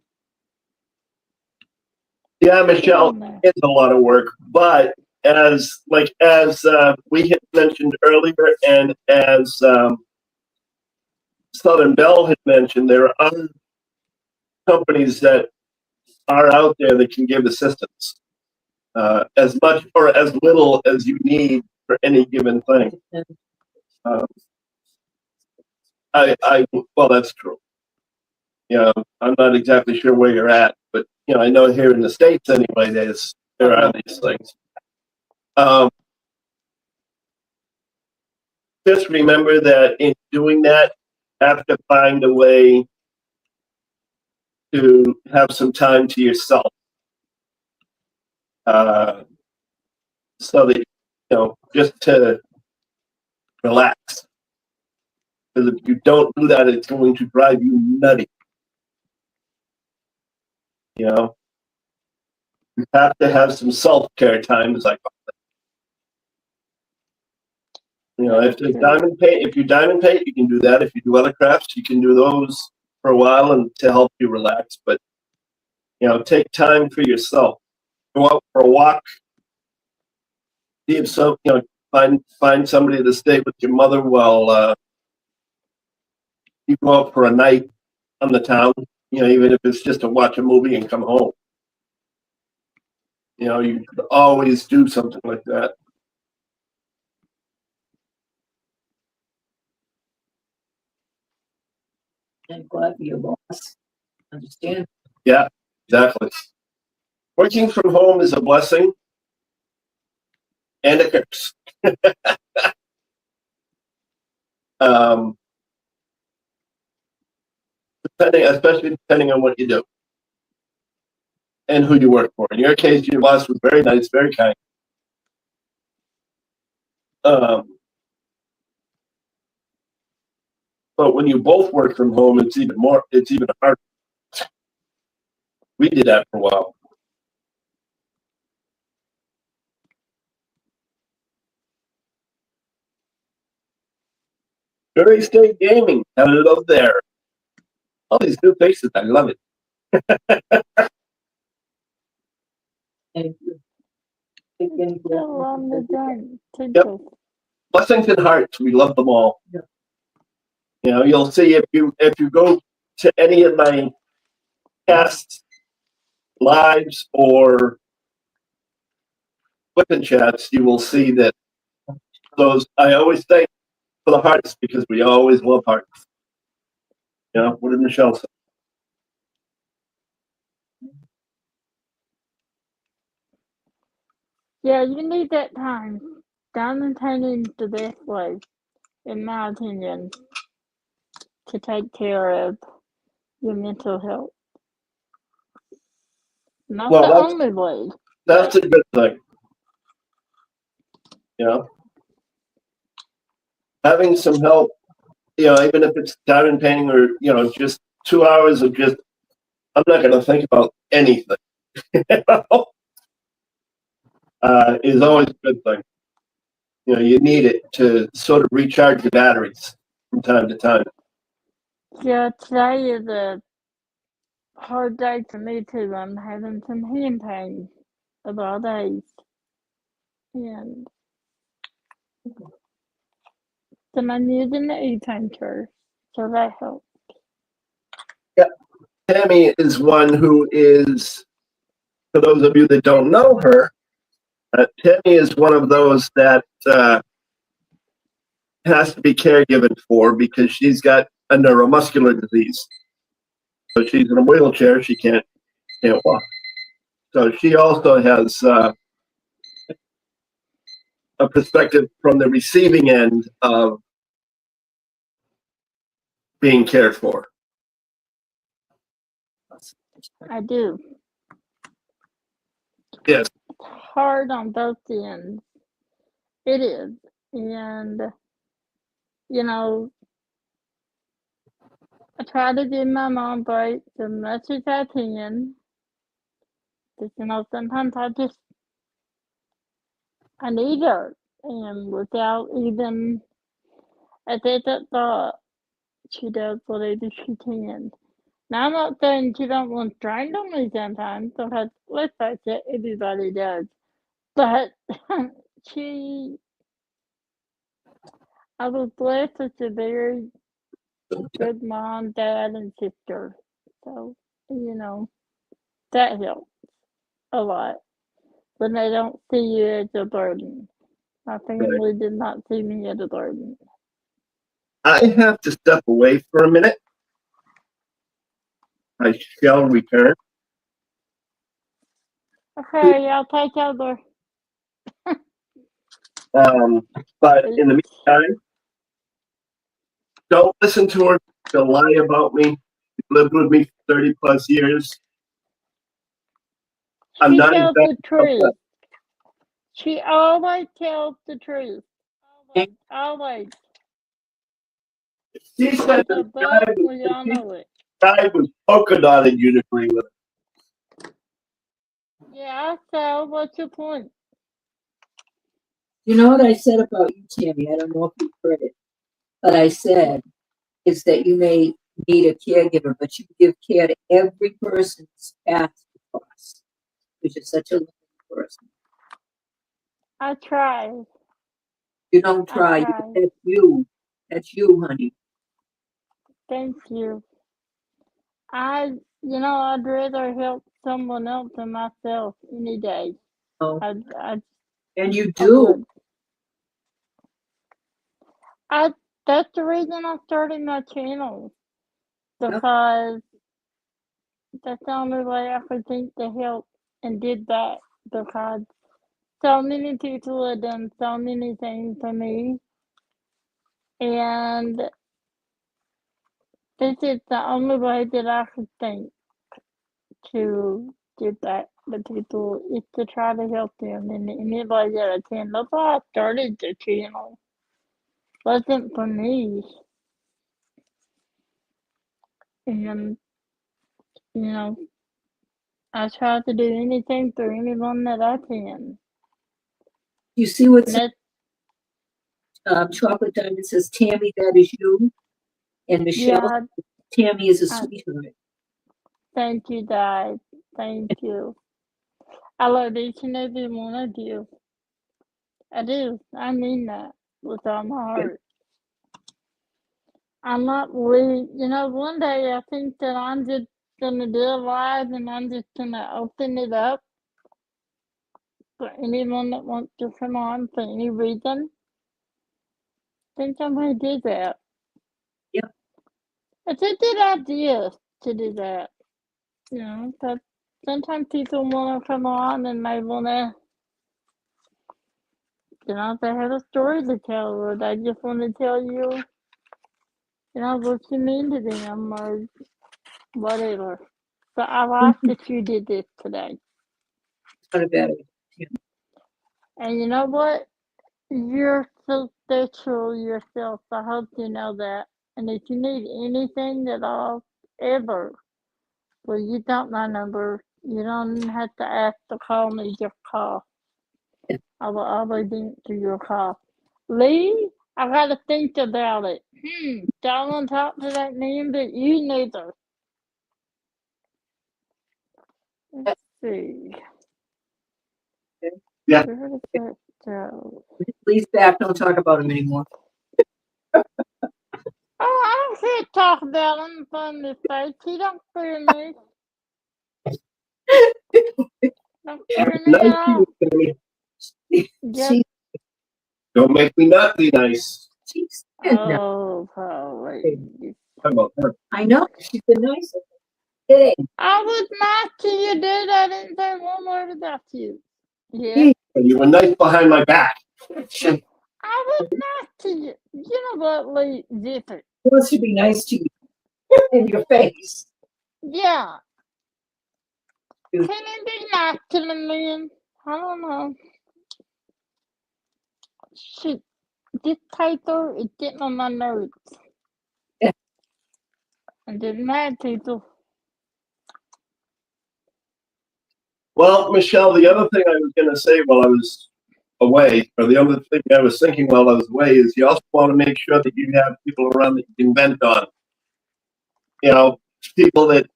Yeah, Michelle, Oh, it's a lot of work, but as we had mentioned earlier, and as Southern Bell had mentioned, there are other companies that are out there that can give assistance, as much or as little as you need for any given thing. Well, that's true. I'm not exactly sure where you're at, but I know here in the States anyway, there are these things. Just remember that in doing that, you have to find a way to have some time to yourself, so that just to relax. Because if you don't do that, it's going to drive you nutty. You have to have some self-care time, as I call it. If you diamond paint, you can do that. If you do other crafts, you can do those for a while and to help you relax. But take time for yourself. Go out for a walk. See if find somebody to stay with your mother while you go out for a night on the town. Even if it's just to watch a movie and come home. You could always do something like that. I'm glad for your boss. Understand. Yeah, exactly. Working from home is a blessing and a curse. Especially depending on what you do and who you work for. In your case, your boss was very nice, very kind. But when you both work from home, it's even harder. We did that for a while. Curry State Gaming. Hello there. All these new faces. I love it. Thank you. Take any breath. Still on the done. Yep. Blessings and hearts. We love them all. Yep. You know, you'll see if you go to any of my past lives or Twitter chats, you will see that those. I always thank for the hearts because we always love hearts. You know, what did Michelle say? Yeah, you need that time. Maintaining the best way, in my opinion, to take care of your mental health. Not Well, the only way. That's a good thing. You know, having some help, you know, even if it's diamond painting or, you know, just 2 hours of just, I'm not going to think about anything, you know, is always a good thing. You know, you need it to sort of recharge your batteries from time to time. Yeah, today is a hard day for me too. I'm having some hand pain of all days. And then I'm using the e-painter, so that helps. Yeah. Tammy is one who is, for those of you that don't know her, Tammy is one of those that has to be caregiven for because she's got a neuromuscular disease. So she's in a wheelchair. She can't walk. So she also has a perspective from the receiving end of being cared for. I do. Yes. It's hard on both ends. It is. And, you know, I try to give my mom breaks as much as I can. Because, you know, sometimes I need her. And without even a second thought, she does whatever she can. Now, I'm not saying she don't want strain on me sometimes, because let's face it, everybody does. But I was blessed with a very good mom, dad, and sister. So, you know, that helps a lot when they don't see you as a burden. My family did not see me as a burden. I have to step away for a minute. I shall return. Okay, I'll take over. But in the meantime, don't listen to her. She'll lie about me. She lived with me for 30 plus years. I'm She not tells the exactly truth. She always tells the truth. Always. She said The the book, we all know it. guy was polka dotted, you'd agree with it. Yeah, so what's your point? You know what I said about you, Tammy? I don't know if you heard it, but I said is that you may need a caregiver, but you give care to every person's path across, which is such a loving person. I try. You don't try. That's you. That's you, honey. Thank you. I'd rather help someone else than myself any day. Oh. And You do. That's the reason I started my channel. Because that's the only way I could think to help and did that. Because so many people have done so many things for me. And this is the only way that I could think to give back to people is to try to help them in any way that I can. That's why I started the channel. It wasn't for me. And, you know, I try to do anything for anyone that I can. You see what's Chocolate Diamond says, Tammy, that is you. And Michelle, Yeah, Tammy is a I- sweetheart. thank you, Dad. Thank you. I love each and every one of you. I do. I mean that with all my heart. I'm not really, one day I think that I'm just gonna do a live and I'm just gonna open it up for anyone that wants to come on for any reason. I think I'm gonna do that. Yep. It's a good idea to do that. But sometimes people wanna come on and they wanna, they have a story to tell or they just wanna tell you, what you mean to them or whatever. So I like that you did this today. Not a bad idea. And you know what? You're so special yourself. I hope you know that. And if you need anything at all, ever, well, you got my number. You don't have to ask to call me, just call. I will always answer your call. Lee, I gotta think about it. Don't want to talk to that man, but you neither. Let's see. Yeah. Where does that go? Please back, don't talk about him anymore. Oh, I can't talk about him from this face. He don't scare me. Don't scare me Nice at to all. you, Tammy. Yep. She, Don't make me not be nice. she's Oh, please. How about that? I know, she's been nice. Hey, I was nice to you, dude. I didn't say one word about you. Yeah. You were nice behind my back. I was nice to you. You know what, Lee? Different. he wants to be nice to you in your face. Yeah. Dude. Can you be nice to the man? I don't know. Shit. This paper is getting on my nerves. Yeah. And they're mad people. Well, Michelle, the other thing I was going to say while I was away, or the other thing I was thinking while I was away, is you also want to make sure that you have people around that you can vent on. People that,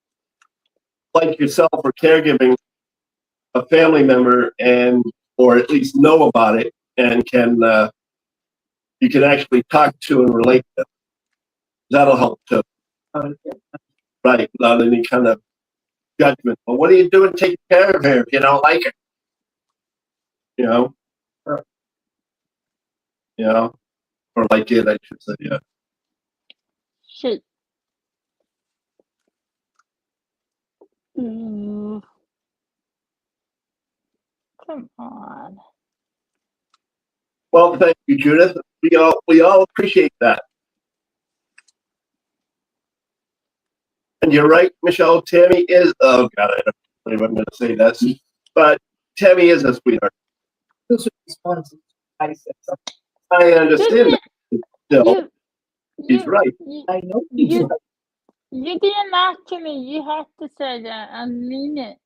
like yourself, are caregiving a family member or at least know about it and you can actually talk to and relate to. That'll help too. Right, without any kind of judgment. Well, what are you doing taking care of her if you don't like it? Or like it, I should say, yeah. Shit. Come on. Well, thank you, Judith. We all appreciate that. And you're right, Michelle. Tammy is. Oh God, I don't believe I'm going to say this, but Tammy is a sweetheart. Those are responses. I said something. I understand that. Still, he's right. I know he's You, right. you didn't ask me. You have to say that. I mean it.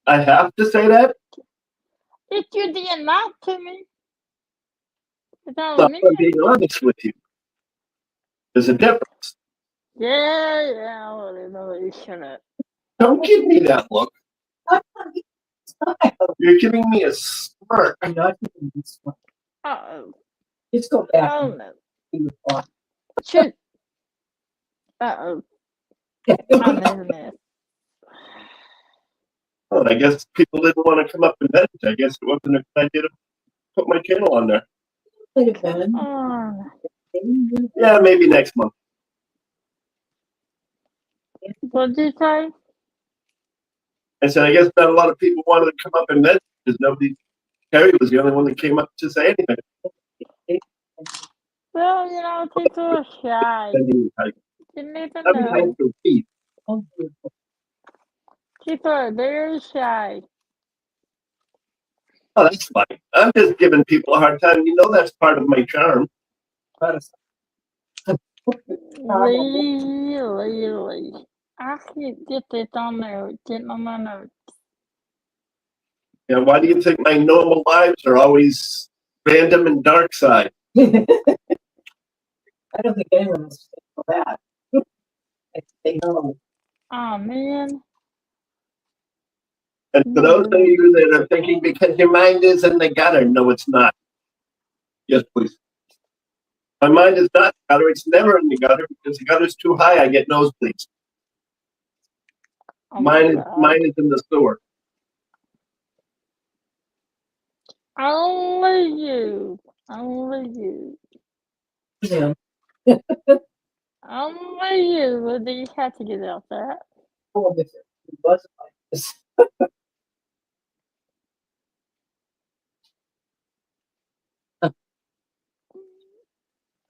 I have to say that. If you didn't lie to me, it's all So I I'm mean. being honest with you. There's a difference. Yeah, whatever. You shut up. Don't give me that look. You're giving me a smirk. I'm not doing this one. Uh-oh. Just go back. Oh, no. And do it. Shoot. Uh-oh. I'm moving this. Well, I guess people didn't want to come up and vent. I guess it wasn't a good idea to put my channel on there. Might have been. Oh. Yeah, maybe next month. What'd you say? I said, I guess not a lot of people wanted to come up and vent because Harry was the only one that came up to say anything. Well, people are shy. Didn't even know. People are very shy. Oh, that's fine. I'm just giving people a hard time. That's part of my charm. Lee. I can't get this on there. It's getting on my nerves. Yeah, why do you think my normal lives are always random and dark side? I don't think anyone wants to know that. They know. Oh man. And for those of you that are thinking because your mind is in the gutter, no, it's not. Yes, please. My mind is not in the gutter. It's never in the gutter because the gutter's too high. I get nosebleeds. Oh my Mine God. is in the sewer. Only you. Only you. Yeah. Only you would you have to get out that. Oh, if it was like this.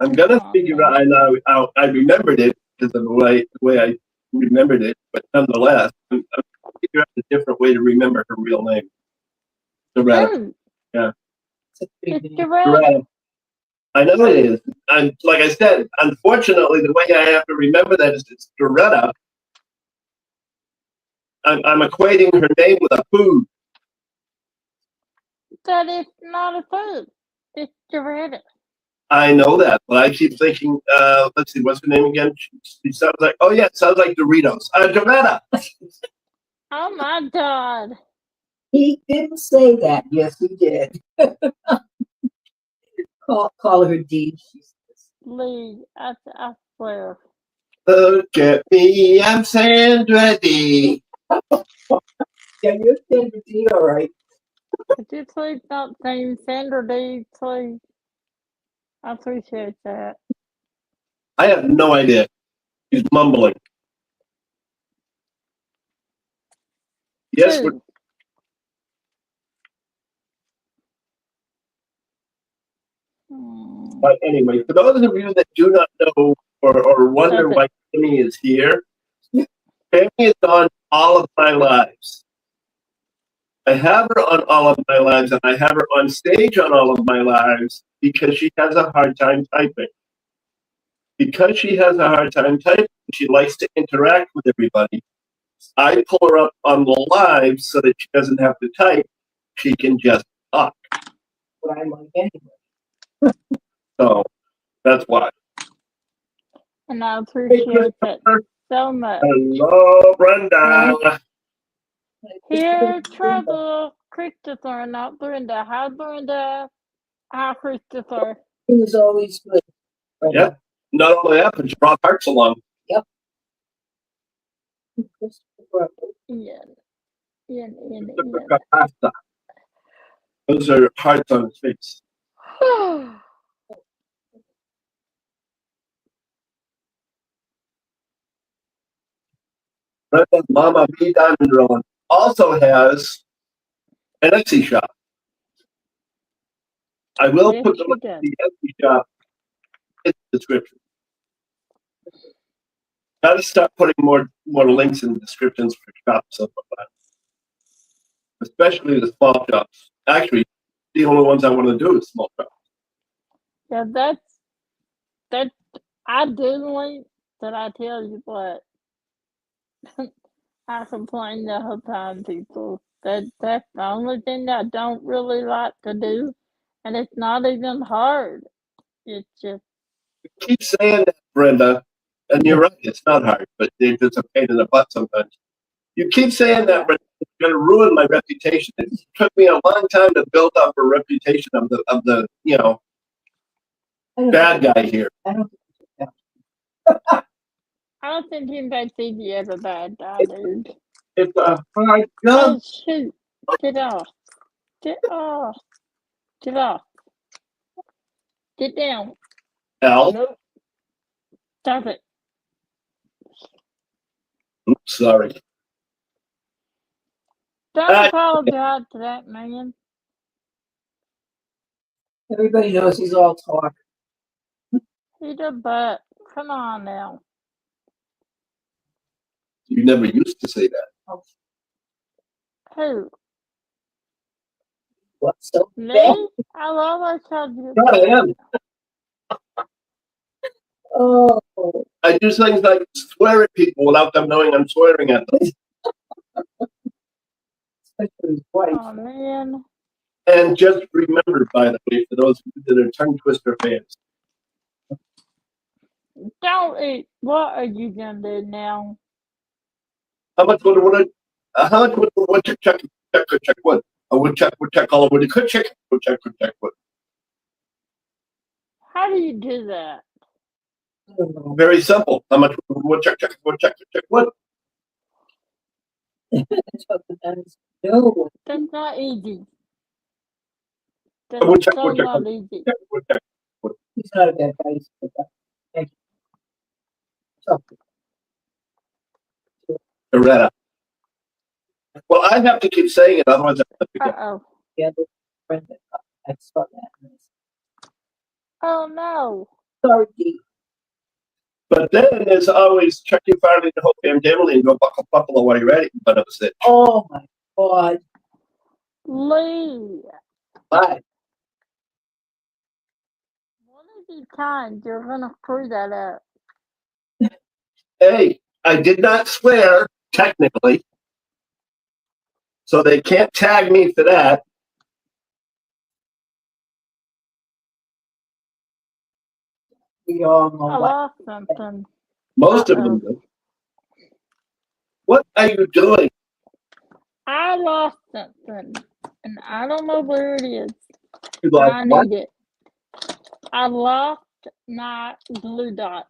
I'm gonna Oh, figure man. out. I remembered it because of the way I remembered it, but nonetheless, I'm gonna figure out a different way to remember her real name. Loretta. Who? Yeah. It's a big It's name. Loretta. I know it is. And like I said, unfortunately, the way I have to remember that is it's Doretta. I'm equating her name with a food. That is not a food. It's Loretta. I know that, but I keep thinking, let's see, what's her name again? She sounds like, oh yeah, it sounds like Doritos. Doretta. Oh my God. He didn't say that. Yes, he did. Call her Dee. She says. Lee, I swear. Look at me, I'm Sandra D. Yeah, you're Sandra Dee, all right. Could you please not sing Sandra D, please? I appreciate that. I have no idea. He's mumbling. Yes, Who? Hmm. but anyway, for those of you that do not know or wonder Stop it. why Tammy is here, Tammy is on All of My Lives. I have her on All of My Lives, and I have her on stage on All of My Lives because she has a hard time typing. Because she has a hard time typing, she likes to interact with everybody. I pull her up on the live so that she doesn't have to type. She can just talk. What I like anyway. So that's why. And I appreciate that so much. Hello, Brenda. Here, trouble. Christopher, not Brenda. Hi, Brenda. Hi, Christopher. He was always good. Right? Yep. Not only that, but you brought hearts along. Ian. Those are hearts on his face. Brenda's Mama B Diamond Drilling also has an Etsy shop. I will Yes, put the she link to does. the Etsy shop in the description. Gotta start putting more links in the descriptions for shops and stuff like that. Especially the small shops. Actually, the only ones I want to do is small shops. Yeah, that's I do link, but I tell you what, I complain the whole time, people. That's the only thing I don't really like to do, and it's not even hard. It's just Keep saying that, Brenda, and you're right, it's not hard, but it's a pain in the butt sometimes. You keep saying that, but it's going to ruin my reputation. It took me a long time to build up a reputation of the bad guy here. I don't I don't think anybody thinks you ever bad guy, dude. It's a hard Oh job. shoot! Get off! Get off! Get off! Get down! Al. Nope. Stop it! Oops, sorry. Don't apologize to that man. Everybody knows he's all talk. He's a butt. Come on now. You never used to say that. Who? What's so Me? bad? I've always told you. God, I am. Oh, I do things like swear at people without them knowing I'm swearing at them. Especially his wife. Oh man. And just remember, by the way, for those of you that are tongue twister fans, Don't eat. What are you gonna do now? how much would check what? A woodchuck would check all of what he could check, woodchuck what? How do you do that? I don't know. Very simple. How much woodchuck check what? That's what the guys do. That's not easy. A That's woodchuck so not easy. woodchuck. He's not a bad guy. He's a good guy. Thank you. So, Loretta. Well, I have to keep saying it, otherwise I forget. Uh-oh. the other friend that I saw that. Oh no. Sorry, Dee. But then there's always check your fire in the whole damn family and go buffalo while you're ready. But it was it. Oh my God. Lee. Bye. One of these times you're gonna screw that up. Hey, I did not swear, technically. So they can't tag me for that. We all know I what. lost something. Most of them do. What are you doing? I lost something. And I don't know where it is. You But like I what? need it. I lost my blue dot.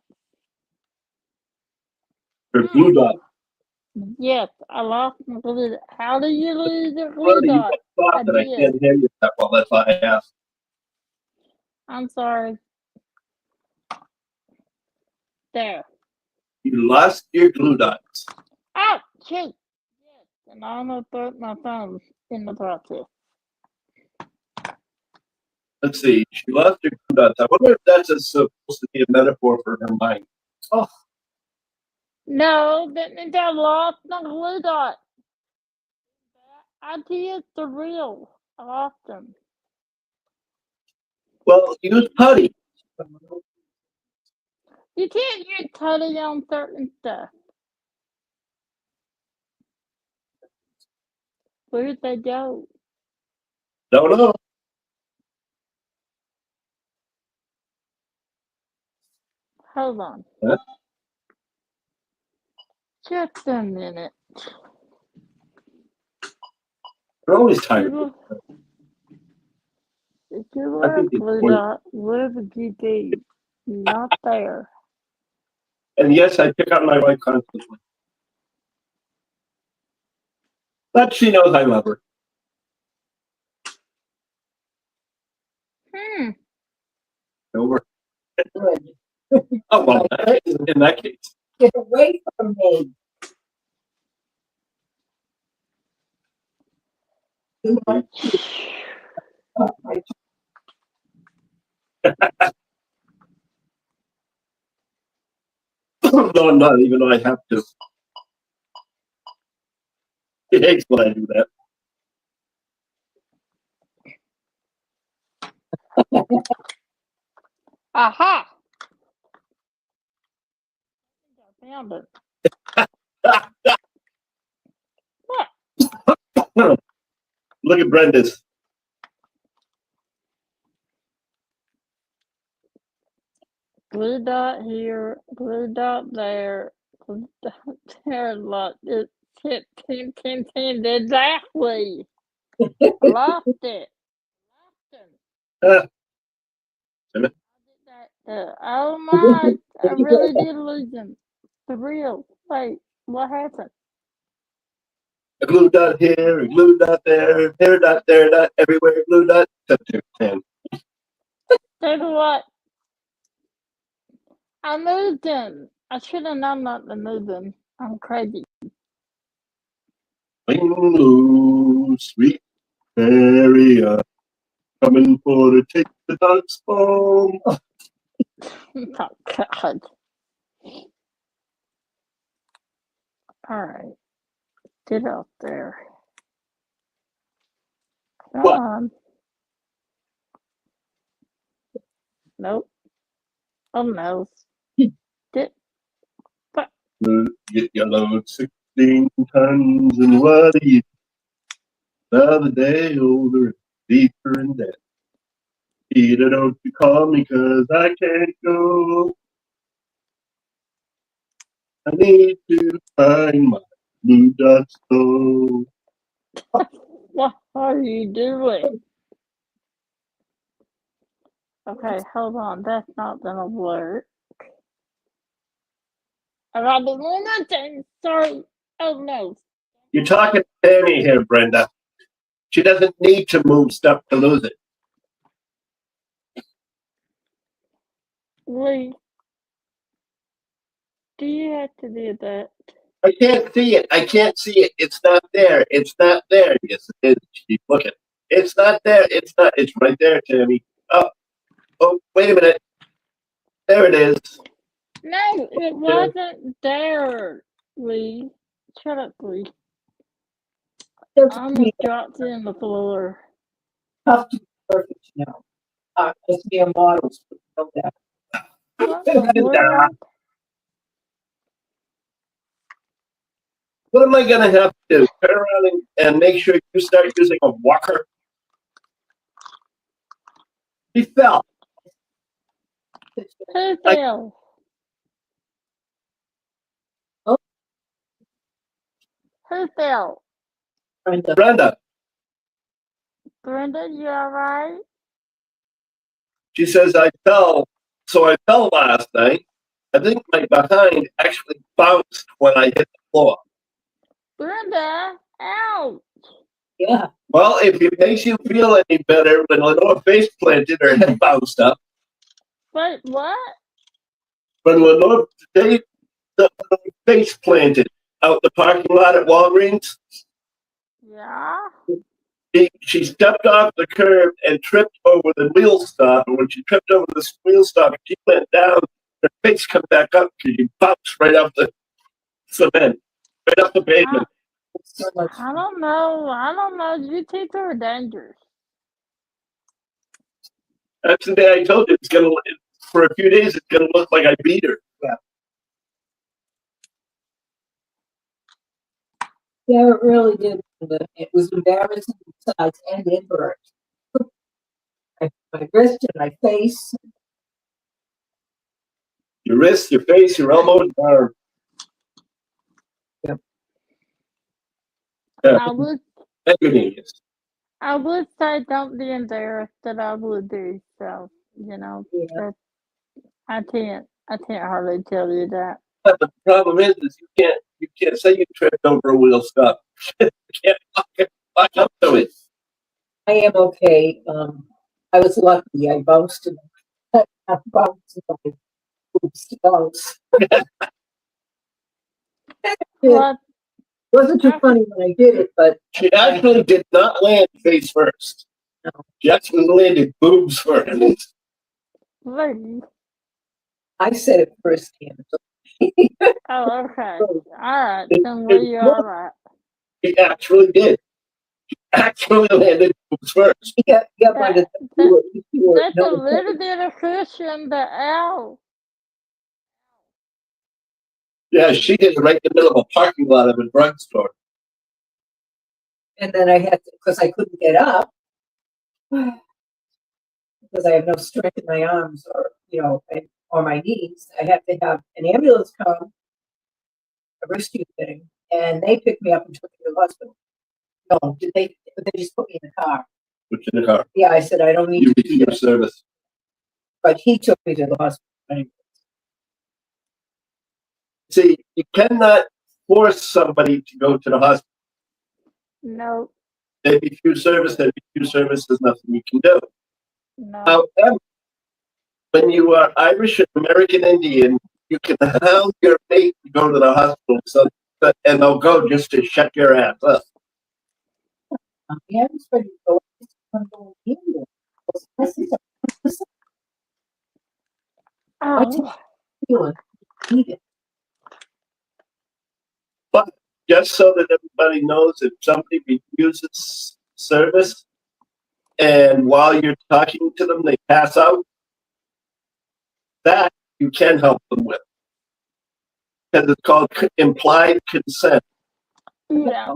Or blue dot. Yes, I lost my blue dot. How do you lose a blue Brother, you dot? got I that I did. can't hear you that well. That's why I asked. I'm sorry. There. You lost your blue dots. Oh, shoot. Yes, and I almost broke my phone in the process. Let's see. She lost her blue dots. I wonder if that's supposed to be a metaphor for her mind. Oh, No, that means I lost my blue dot. I did the real. I lost them. well, use putty. You can't get tutty on certain stuff. Where'd they go? Don't know. Hold on. Huh? Just a minute. They're always tired. If you I were a think it's blue important. dot, where would you be? Not there. And yes, I pick on my wife constantly. But she knows I love her. Over. Good. Oh, well, in that case. Get away from me. No, I'm not, even though I have to. He hates when I do that. Aha! I found it. What? Look at Brenda's. Blue dot here, blue dot there, blue dot there. Look, it's 10, 10, 10, 10, exactly. I lost it. Uh, Oh my, I really did lose him. For real. Wait, what happened? a blue dot here, a blue dot there, dot, everywhere, blue dot. Except 10. Tell you what, I moved him. I should have known not to move him. I'm crazy. Blue, sweet area, coming for to take the dog's home. Oh God. Alright. Get out there. Come What? on. Nope. Oh no. Get Get your load 16 tons and what do you Another day older, deeper in debt. Peter, don't you call me 'cause I can't go. I need to find my blue dot stove. What are you doing? Okay, hold on. That's not gonna work. I got the lunatic. Sorry. Oh no. You're talking to Tammy here, Brenda. She doesn't need to move stuff to lose it. Lee, do you have to do that? I can't see it. I can't see it. It's not there. It's not there. Yes, it is. Keep looking. It's not there. It's not. It's right there, Tammy. Oh, wait a minute. There it is. No, it wasn't there, Lee. Shut up, Lee. I almost dropped it in the floor. Tough to be perfect now. Just be a model. So know that. What the world? What am I going to have to do? Turn around and make sure you start using a walker? He fell. Who fell? Oh. Who fell? Brenda. Brenda, you alright? She says, I fell. So I fell last night. I think my behind actually bounced when I hit the floor. Brenda, ouch! Yeah. Well, if it makes you feel any better, when Lenore face planted, her head bounced up. Wait, what? When Lenore face planted out the parking lot at Walgreens, Yeah? she stepped off the curb and tripped over the wheel stop. And when she tripped over the wheel stop, she went down. Her face come back up because she bounced right off the cement, right off the pavement. So much. I don't know. You teeth are dangerous. That's the day I told you it's gonna. For a few days, it's gonna look like I beat her. Yeah, it really did. It was embarrassing besides, and it hurt. My wrist and my face. Your wrist, your face, your elbow, and arm. Yep. Yeah. I would say don't be embarrassed that I would do so. You know, Yeah. I can't hardly tell you that. But the problem is you can't say you tripped over a wheel stop. You can't walk up to it. I am okay. I was lucky. I bounced and I bounced and I bounce. What? It wasn't too funny when I did it, but She actually did not land face first. No. She actually landed boobs first. Lee. I said it first hand. Oh, okay. Alright, then Lee, you're alright. She actually did. She actually landed boobs first. Yeah, by the That's a little bit of cushion, but ow. Yeah, she did it right in the middle of a parking lot of a drugstore. And then I had to, because I couldn't get up, because I have no strength in my arms or, or my knees. I had to have an ambulance come, a rescue thing, and they picked me up and took me to the hospital. No, they just put me in the car. Put you in the car. Yeah, I said, I don't need You to be your there. service. But he took me to the hospital anyway. See, you cannot force somebody to go to the hospital. No, They refuse service. They refuse service. There's nothing you can do. no. However, when you are Irish and American Indian, you can hound your mate to go to the hospital, and they'll go just to shut your ass up. Yeah, I was ready to go. I'm going to the ambulance. Oh, But just so that everybody knows, if somebody refuses service and while you're talking to them, they pass out, that you can help them with. Because it's called implied consent. yeah.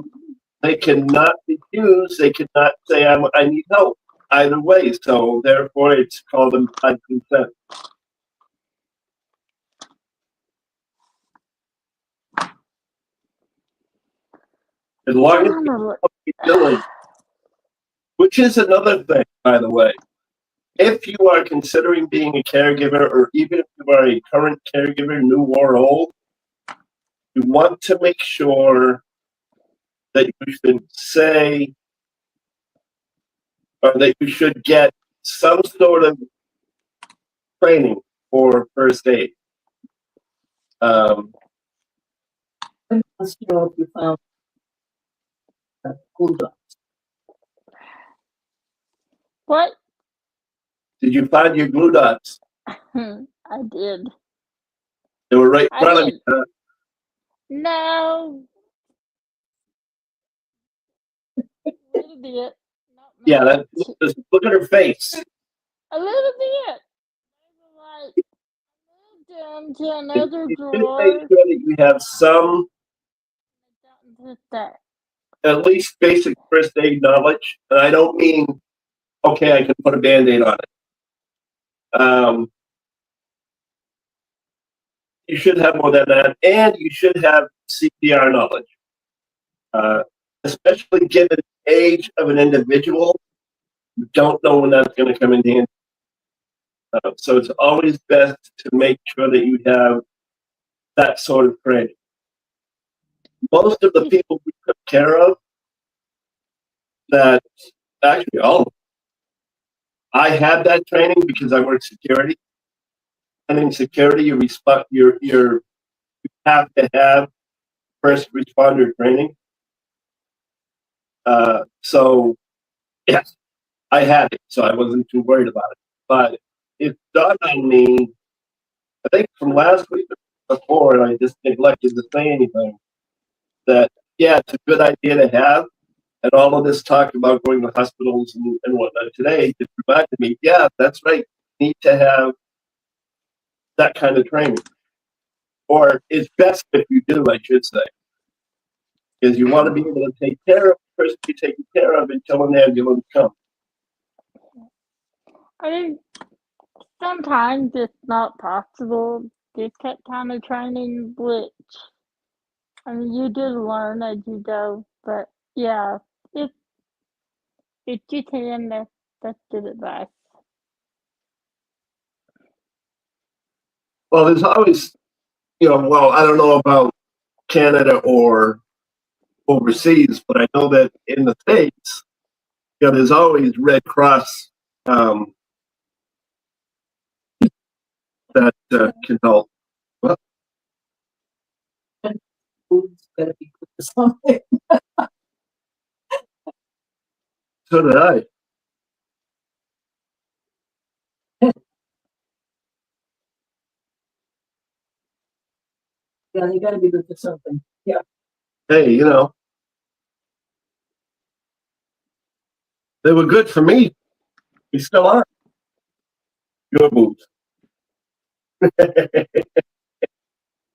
they cannot refuse. They cannot say, I need help either way. So therefore, it's called implied consent. As long as you know what you're doing, which is another thing, by the way. If you are considering being a caregiver, or even if you are a current caregiver, new or old, you want to make sure that you should say, or that you should get some sort of training for first aid. When last year you found glue dots. What? Did you find your glue dots? I did. They were right in I front of did. you. Huh? No. A little bit. Not Yeah, much. just look at her face. A little bit. Like, I moved into You another should drawer. make sure that you have some, Just that. at least basic first aid knowledge. And I don't mean, okay, I can put a Band-Aid on it. You should have more than that, and you should have CPR knowledge. Especially given the age of an individual, you don't know when that's going to come in handy. So it's always best to make sure that you have that sort of training. Most of the people we took care of, that actually all of them, I had that training because I worked security. And in security, you have to have first responder training. So yes, I had it, so I wasn't too worried about it. But it dawned on me, I think from last week or before, and I just neglected to say anything, that yeah, it's a good idea to have. And all of this talk about going to hospitals and whatnot today just reminded me, yeah, that's right. You need to have that kind of training. Or it's best if you do, I should say. Because you want to be able to take care of the person you're taking care of until an ambulance comes. I mean, sometimes it's not possible to get that kind of training, which, I mean, you do learn as you go. But yeah, if you can, that's good advice. Well, there's always, well, I don't know about Canada or overseas, but I know that in the States, there's always Red Cross that can help. Well, Food's gotta be good for something. so did I. Yeah, you gotta be good for something. Yeah. Hey, they were good for me. We still are. Your boobs.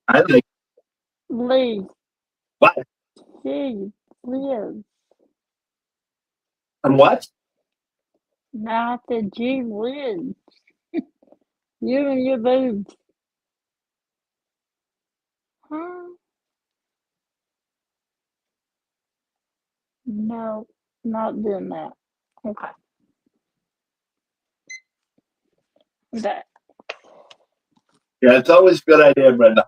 I like Lee, what? gee, Liz, On what? not the G Liz. You and your boobs. Huh? No, not doing that. Okay. That. Yeah, it's always a good idea, Brenda.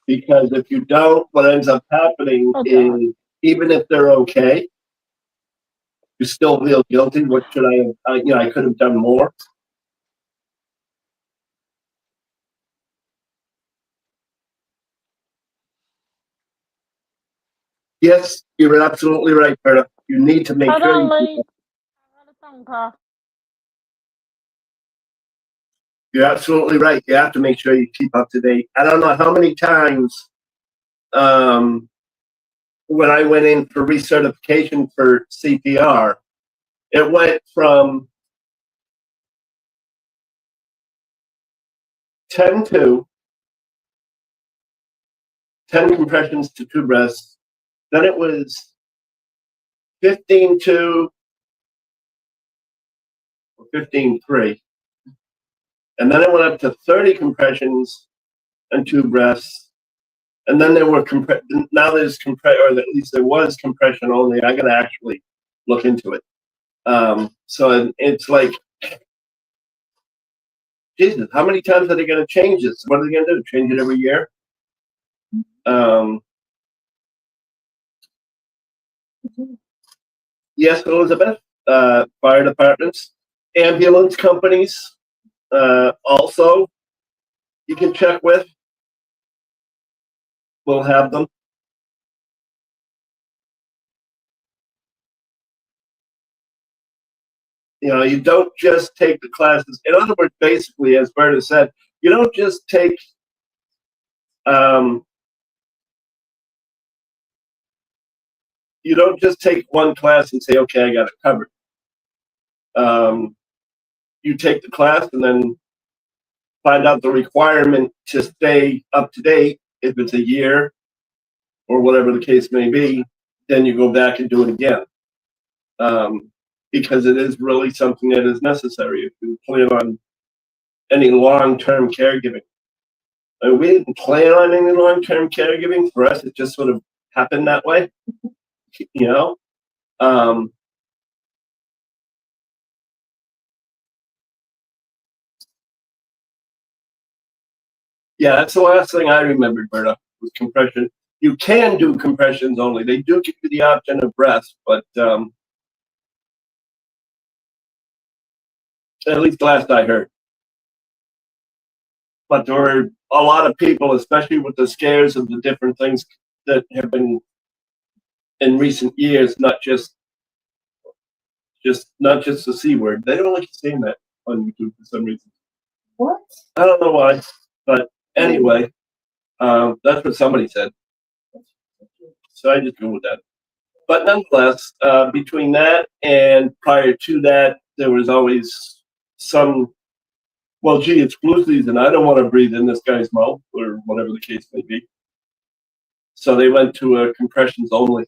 Because if you don't, what ends up happening Okay. is even if they're okay, you still feel guilty. What should I have? I could have done more. Yes, you're absolutely right, Berta. You need to make Hold sure on, you keep Lee. I got a phone call. You're absolutely right. You have to make sure you keep up to date. I don't know how many times when I went in for recertification for CPR, it went from 10 compressions to 2 breaths, Then it was 15-2 or 15-3. And then it went up to 30 compressions and 2 breaths. And then there were now there's or at least there was compression only. I gotta actually look into it. So it's like, Jesus, how many times are they gonna change this? What are they gonna do? Change it every year? Yes, Elizabeth. Fire departments, ambulance companies, also you can check with. We'll have them. You know, you don't just take the classes. In other words, basically, as Berta said, you don't just take one class and say, okay, I got it covered. You take the class and then find out the requirement to stay up to date. If it's a year or whatever the case may be, then you go back and do it again. Because it is really something that is necessary if you plan on any long-term caregiving. I mean, we didn't plan on any long-term caregiving. For us, it just sort of happened that way, you know? Yeah, that's the last thing I remembered, Berta, was compression. You can do compressions only. They do give you the option of breaths, but at least last I heard. But there were a lot of people, especially with the scares of the different things that have been in recent years, not just the C word. They don't like saying that on YouTube for some reason. What? I don't know why, but anyway, that's what somebody said. So I just go with that. But nonetheless, between that and prior to that, there was always some, well, gee, it's flu season. I don't want to breathe in this guy's mouth or whatever the case may be. So they went to compressions only.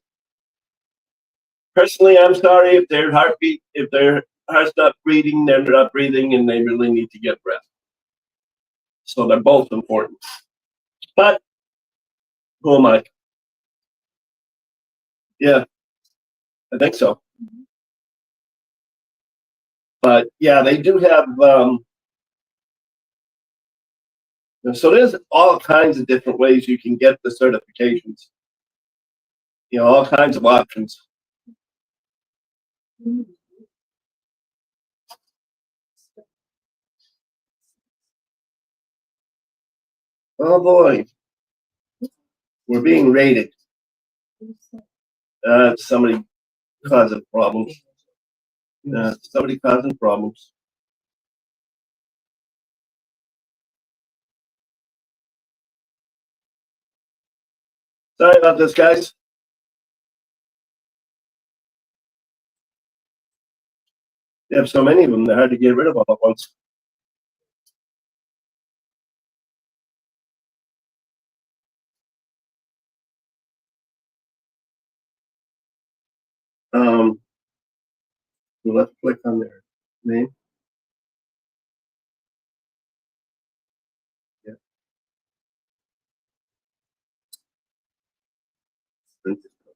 Personally, I'm sorry if their heart's not beating, they're not breathing, and they really need to get breath. So they're both important. But who am I? Yeah, I think so. But yeah, they do have. So there's all kinds of different ways you can get the certifications. You know, all kinds of options. Oh boy, we're being raided. Somebody causing problems. Somebody causing problems. Sorry about this, guys. They have so many of them, they're hard to get rid of all at once. So let's click on their name. Yeah.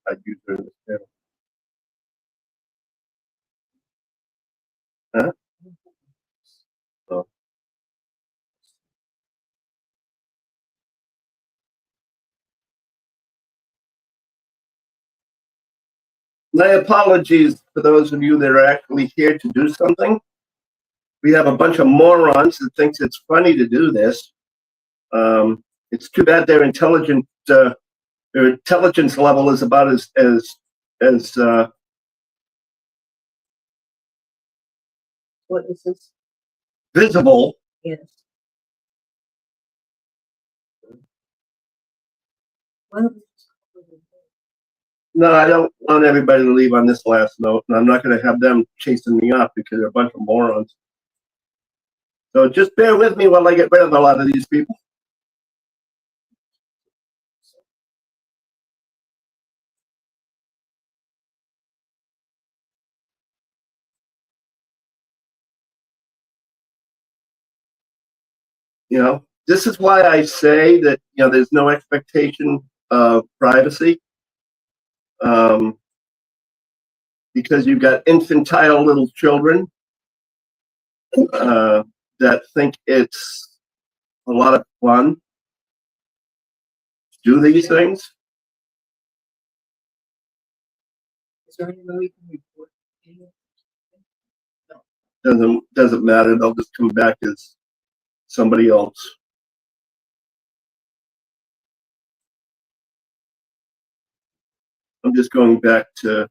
I'd use her in this channel. Huh? Oh. My apologies for those of you that are actually here to do something. We have a bunch of morons that thinks it's funny to do this. It's too bad their intelligence level is about as What is this? visible. Yes. Well, No, I don't want everybody to leave on this last note, and I'm not going to have them chasing me up because they're a bunch of morons. So just bear with me while I get rid of a lot of these people. You know, this is why I say that, you know, there's no expectation of privacy. Because you've got infantile little children that think it's a lot of fun to do these things. Is there any way we can report? Doesn't matter. They'll just come back as somebody else. I'm just going back to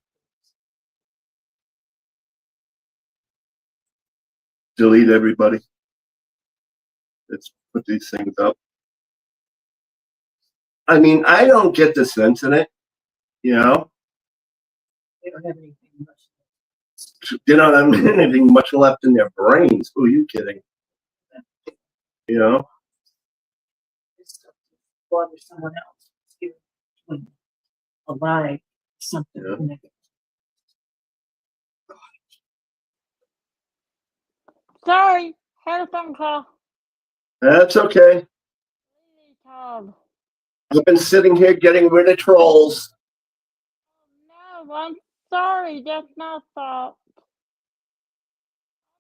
delete everybody. Let's put these things up. I mean, I don't get the sense in it, you know. They don't have anything much. They don't have anything much left in their brains. Who are you kidding? You know. This stuff to bother someone else. Give them a lie, something. Yeah. And they go, Sorry, had a phone call. That's okay. Lily called. I've been sitting here getting rid of trolls. No, I'm sorry. That's my fault.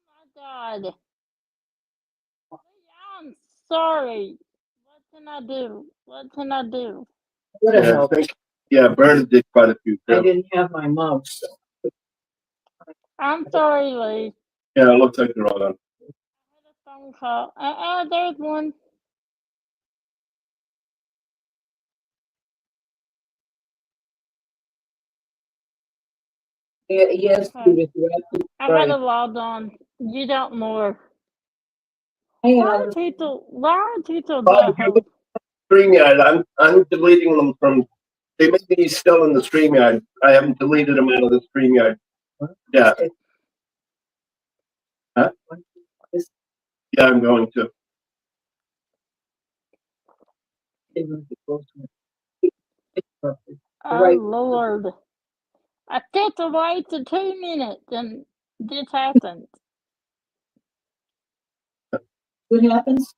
Oh my God. I'm sorry. What can I do? What can I do? Would have Yeah, I helped. think, yeah, Bernard did quite a few. I Too. didn't have my mouse. So. I'm sorry, Lee. Yeah, it looks like they're all done. I had a phone call. There's one. Yeah, yes, Okay. Judith, you're absolutely I right. gotta log on. You don't more. Hang Why on. are people Oh, that if you hope? look at StreamYard, I'm deleting them from. They may be still in the StreamYard. I haven't deleted them out of the StreamYard. Yeah, Huh? Yeah, I'm going to. Oh Right. Lord. I set the wait to 2 minutes and this happened. What happens?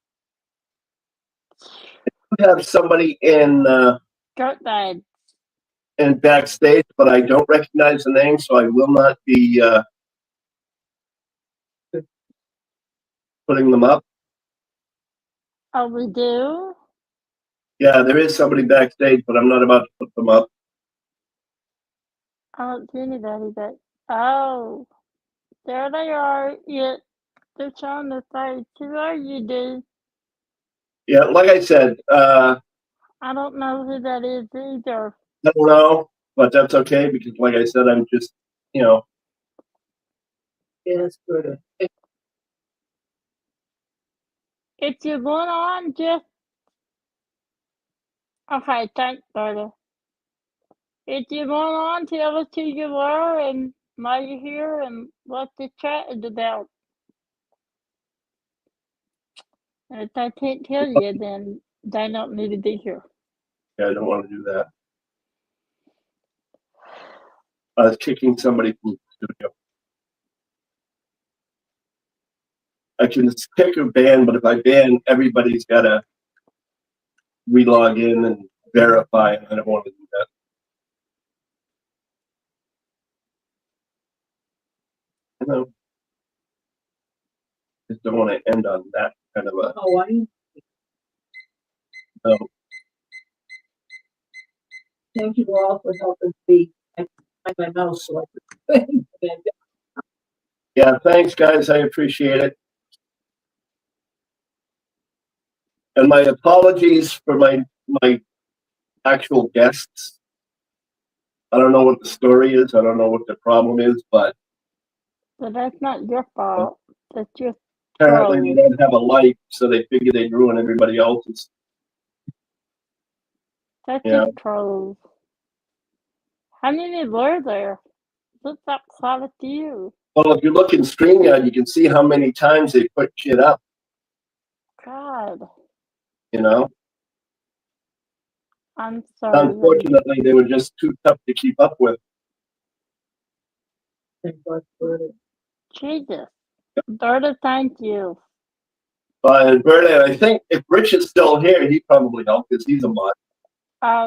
I have somebody Dirtbag. in backstage, but I don't recognize the name, so I will not be putting them up. Oh, we do? Yeah, there is somebody backstage, but I'm not about to put them up. I don't see anybody but oh, there they are. Yeah, they're showing their face. Who are you, dude? Yeah, like I said, I don't know who that is either. I don't know, but that's okay because, like I said, I'm just, you know, Yeah, that's good. If you're going on, just okay. Thanks, Berta. If you're going on, tell us who you were and why you're here and what the chat is about. And if I can't tell you, then they don't need to be here. yeah, I don't want to do that. I was kicking somebody from the studio. I can kick or ban, but if I ban, everybody's got to re-log in and verify, and I don't want to do that. You know, just don't want to end on that kind of a. Oh, I No. thank you all for helping me. I find my mouse so I could. Yeah, thanks, guys. I appreciate it. And my apologies for my actual guests. I don't know what the story is. I don't know what the problem is, but So that's not your fault. That's just apparently they trolls. don't have a life, so they figure they'd ruin everybody else's. That's Yeah. just trolls. How many were there? Looks like quite a few. Well, if you look in StreamYard, you can see how many times they put shit up, God, you know? I'm sorry. Unfortunately, they were just too tough to keep up with. Thank God for it. Jesus. Berta, thank you. But Bernard, I think if Rich is still here, he probably help because he's a mod.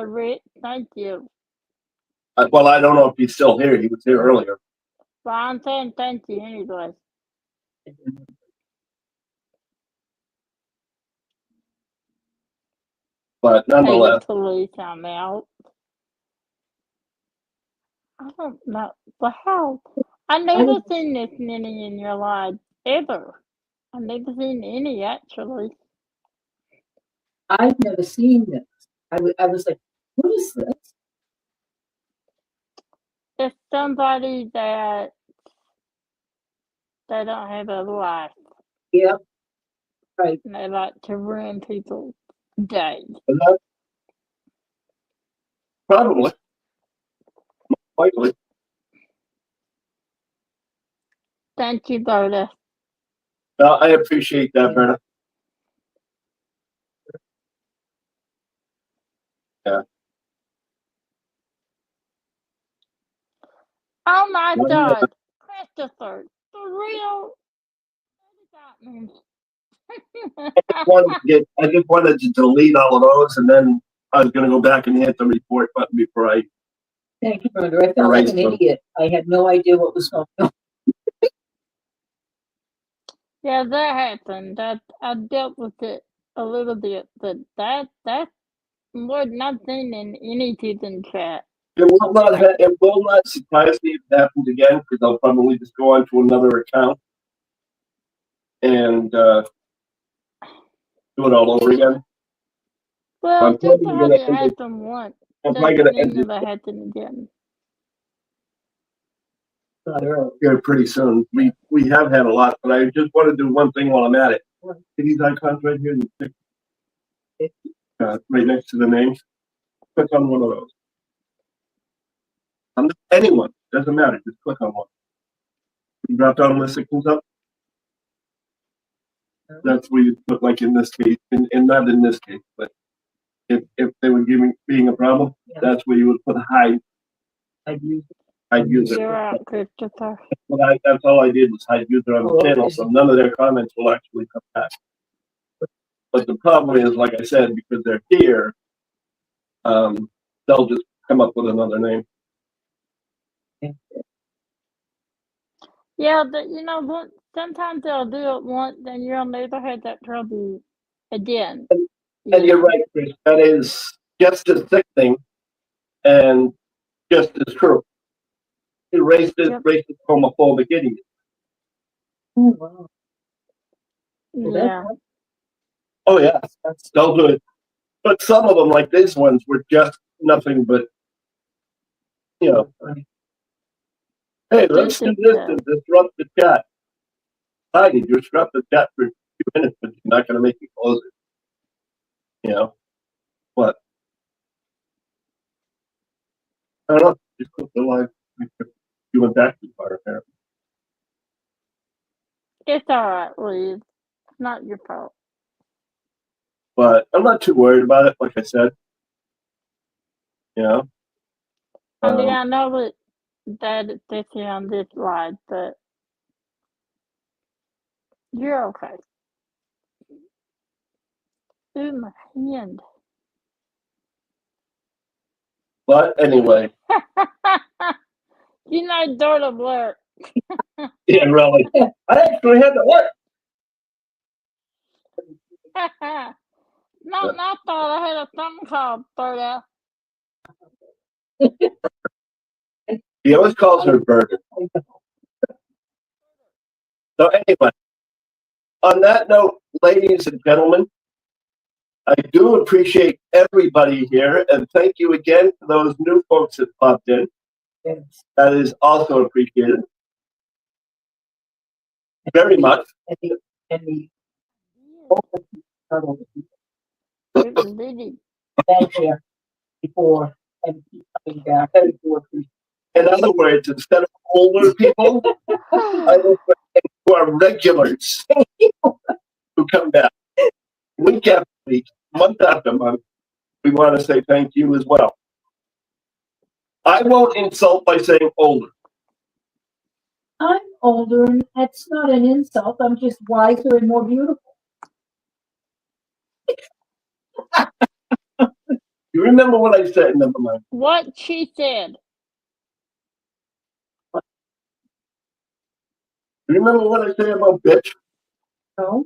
Rick, thank you. Well, I don't know if he's still here. He was here earlier. Well, I'm saying thank you anyway. But Hey, the nonetheless, police, I'm out. I don't know. Well, how? I never seen this many in your life, ever. I've never seen any, actually. I've never seen this. I was like, what is this? It's somebody that they don't have a life. Yep. Right. And they like to ruin people's day. probably. Likely. Thank you, Berta. I appreciate that, Bernard. Yeah. Oh my Well, yeah. God, Christopher, for real? I just wanted to delete all of those, and then I was going to go back and hit the report button before I. Thank you, Brenda. I felt like an idiot. I had no idea what was going on. Yeah, that happened. I dealt with it a little bit, but that's more than I've seen in any teaching chat. It will not surprise me if it happens again, because I'll probably just go on to another account and do it all over again. Well, I'm just probably had gonna it end it. happen once. I'm probably going to end Doesn't it mean it'll happen again. here pretty soon. We have had a lot, but I just want to do one thing while I'm at it. See these icons right here, right next to the names. Click on one of those. Anyone, doesn't matter. Just click on one. You drop down list that comes up. That's where you put, like in this case, and not in this case, but if they were being a problem, that's where you would put hide. Hide user. You're out, Christopher. Well, that's all I did was hide user on the channel, so none of their comments will actually come back. But the problem is, like I said, because they're here, they'll just come up with another name. Yeah, but you know what? Sometimes they'll do it once, and you'll never have that trouble again. And you're right, Chris. That is just as sickening and just as true. Racist, homophobic idiot. Oh, wow. Yeah. Oh yeah, they'll do it. But some of them, like these ones, were just nothing but, you know, hey, let's do this and disrupt the chat. Hi, you disrupt the chat for 2 minutes, but you're not going to make me close it. You know what? I don't know. Just click the live. You went back too far, apparently. It's all right, Lee. It's not your fault. But I'm not too worried about it. Like I said, you know. I mean, I know that it's on this slide, but you're okay. Ooh, my hand. But anyway. You know, dirt of work. Yeah, really. I actually had to work. Not my fault. I had a phone call, Berta. He always calls her Burger. So anyway, on that note, ladies and gentlemen, I do appreciate everybody here, and thank you again to those new folks that popped in. Yes. That is also appreciated very much. Before and keep coming back. In other words, instead of older people, I look who are regulars who come back week after week, month after month. We want to say thank you as well. I won't insult by saying older. I'm older, and that's not an insult. I'm just wiser and more beautiful. Remember what I said? Never mind. What she said. Remember what I said about bitch? No,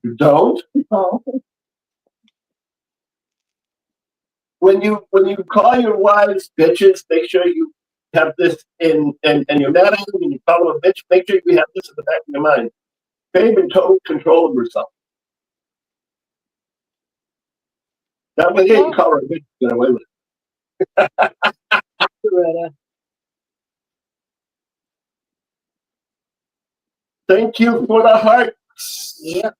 You don't? no. When you call your wives bitches, make sure you have this and you're mad at them when you call them a bitch, make sure you have this in the back of your mind. Babe in total control of herself. That way, yeah, you call her a bitch, get away with it. Loretta. Thank you for the hearts. Yep.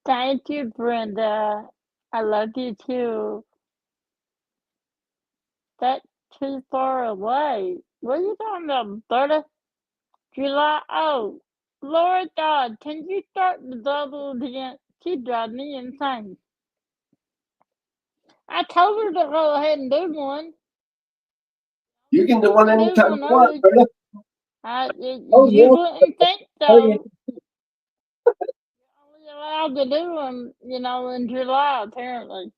Thank you, Brenda. I love you too. That's too far away. What are you talking about, Berta? July? Oh, Lord God, can you start the bubble again? She drives me insane. I told her to go ahead and do one. You can do one Do anytime one you want, early. brother. Oh, You yeah. wouldn't think Oh, yeah. so. Only allowed to do them, in July, apparently.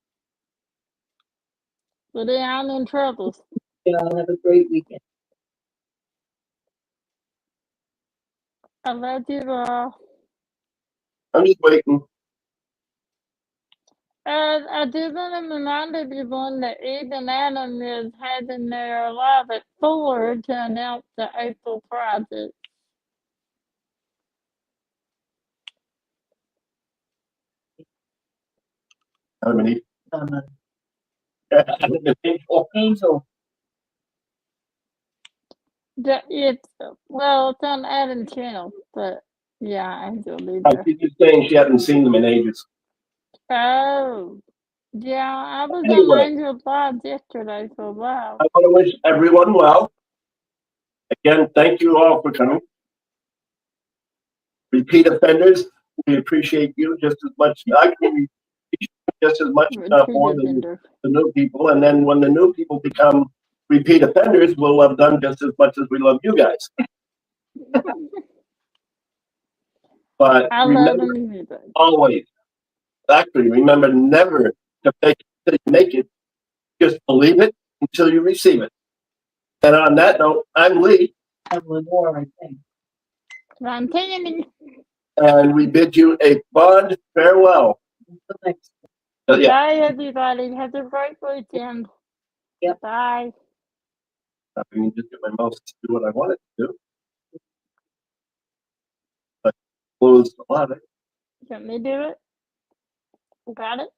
So then I'm in trouble. Y'all have a great weekend. I love you all. I'm just waiting. I do want to remind everyone that Eve and Adam is having their live at 4 to announce the April prizes. I'm an Angel. It's on Adam's channel, but yeah, Angel will be I there. keep saying she hasn't seen them in ages. Oh, yeah, I was Anyway. on Angel's live yesterday for a while. I want to wish everyone well. Again, thank you all for coming. Repeat offenders, we appreciate you just as much. I can just as much more than the new people. And then when the new people become repeat offenders, we'll love them just as much as we love you guys. But I love them. always, actually, remember never to fake it till you make it. Just believe it until you receive it. And on that note, I'm Lee. I'm Lenore, I think. I'm Tammy. And we bid you a fond farewell. Until next. Yeah. Bye, everybody. Have a great weekend. Yep. Bye. I can just get my mouse to do what I want it to do. But close a lot of it. Let me do it. Got it?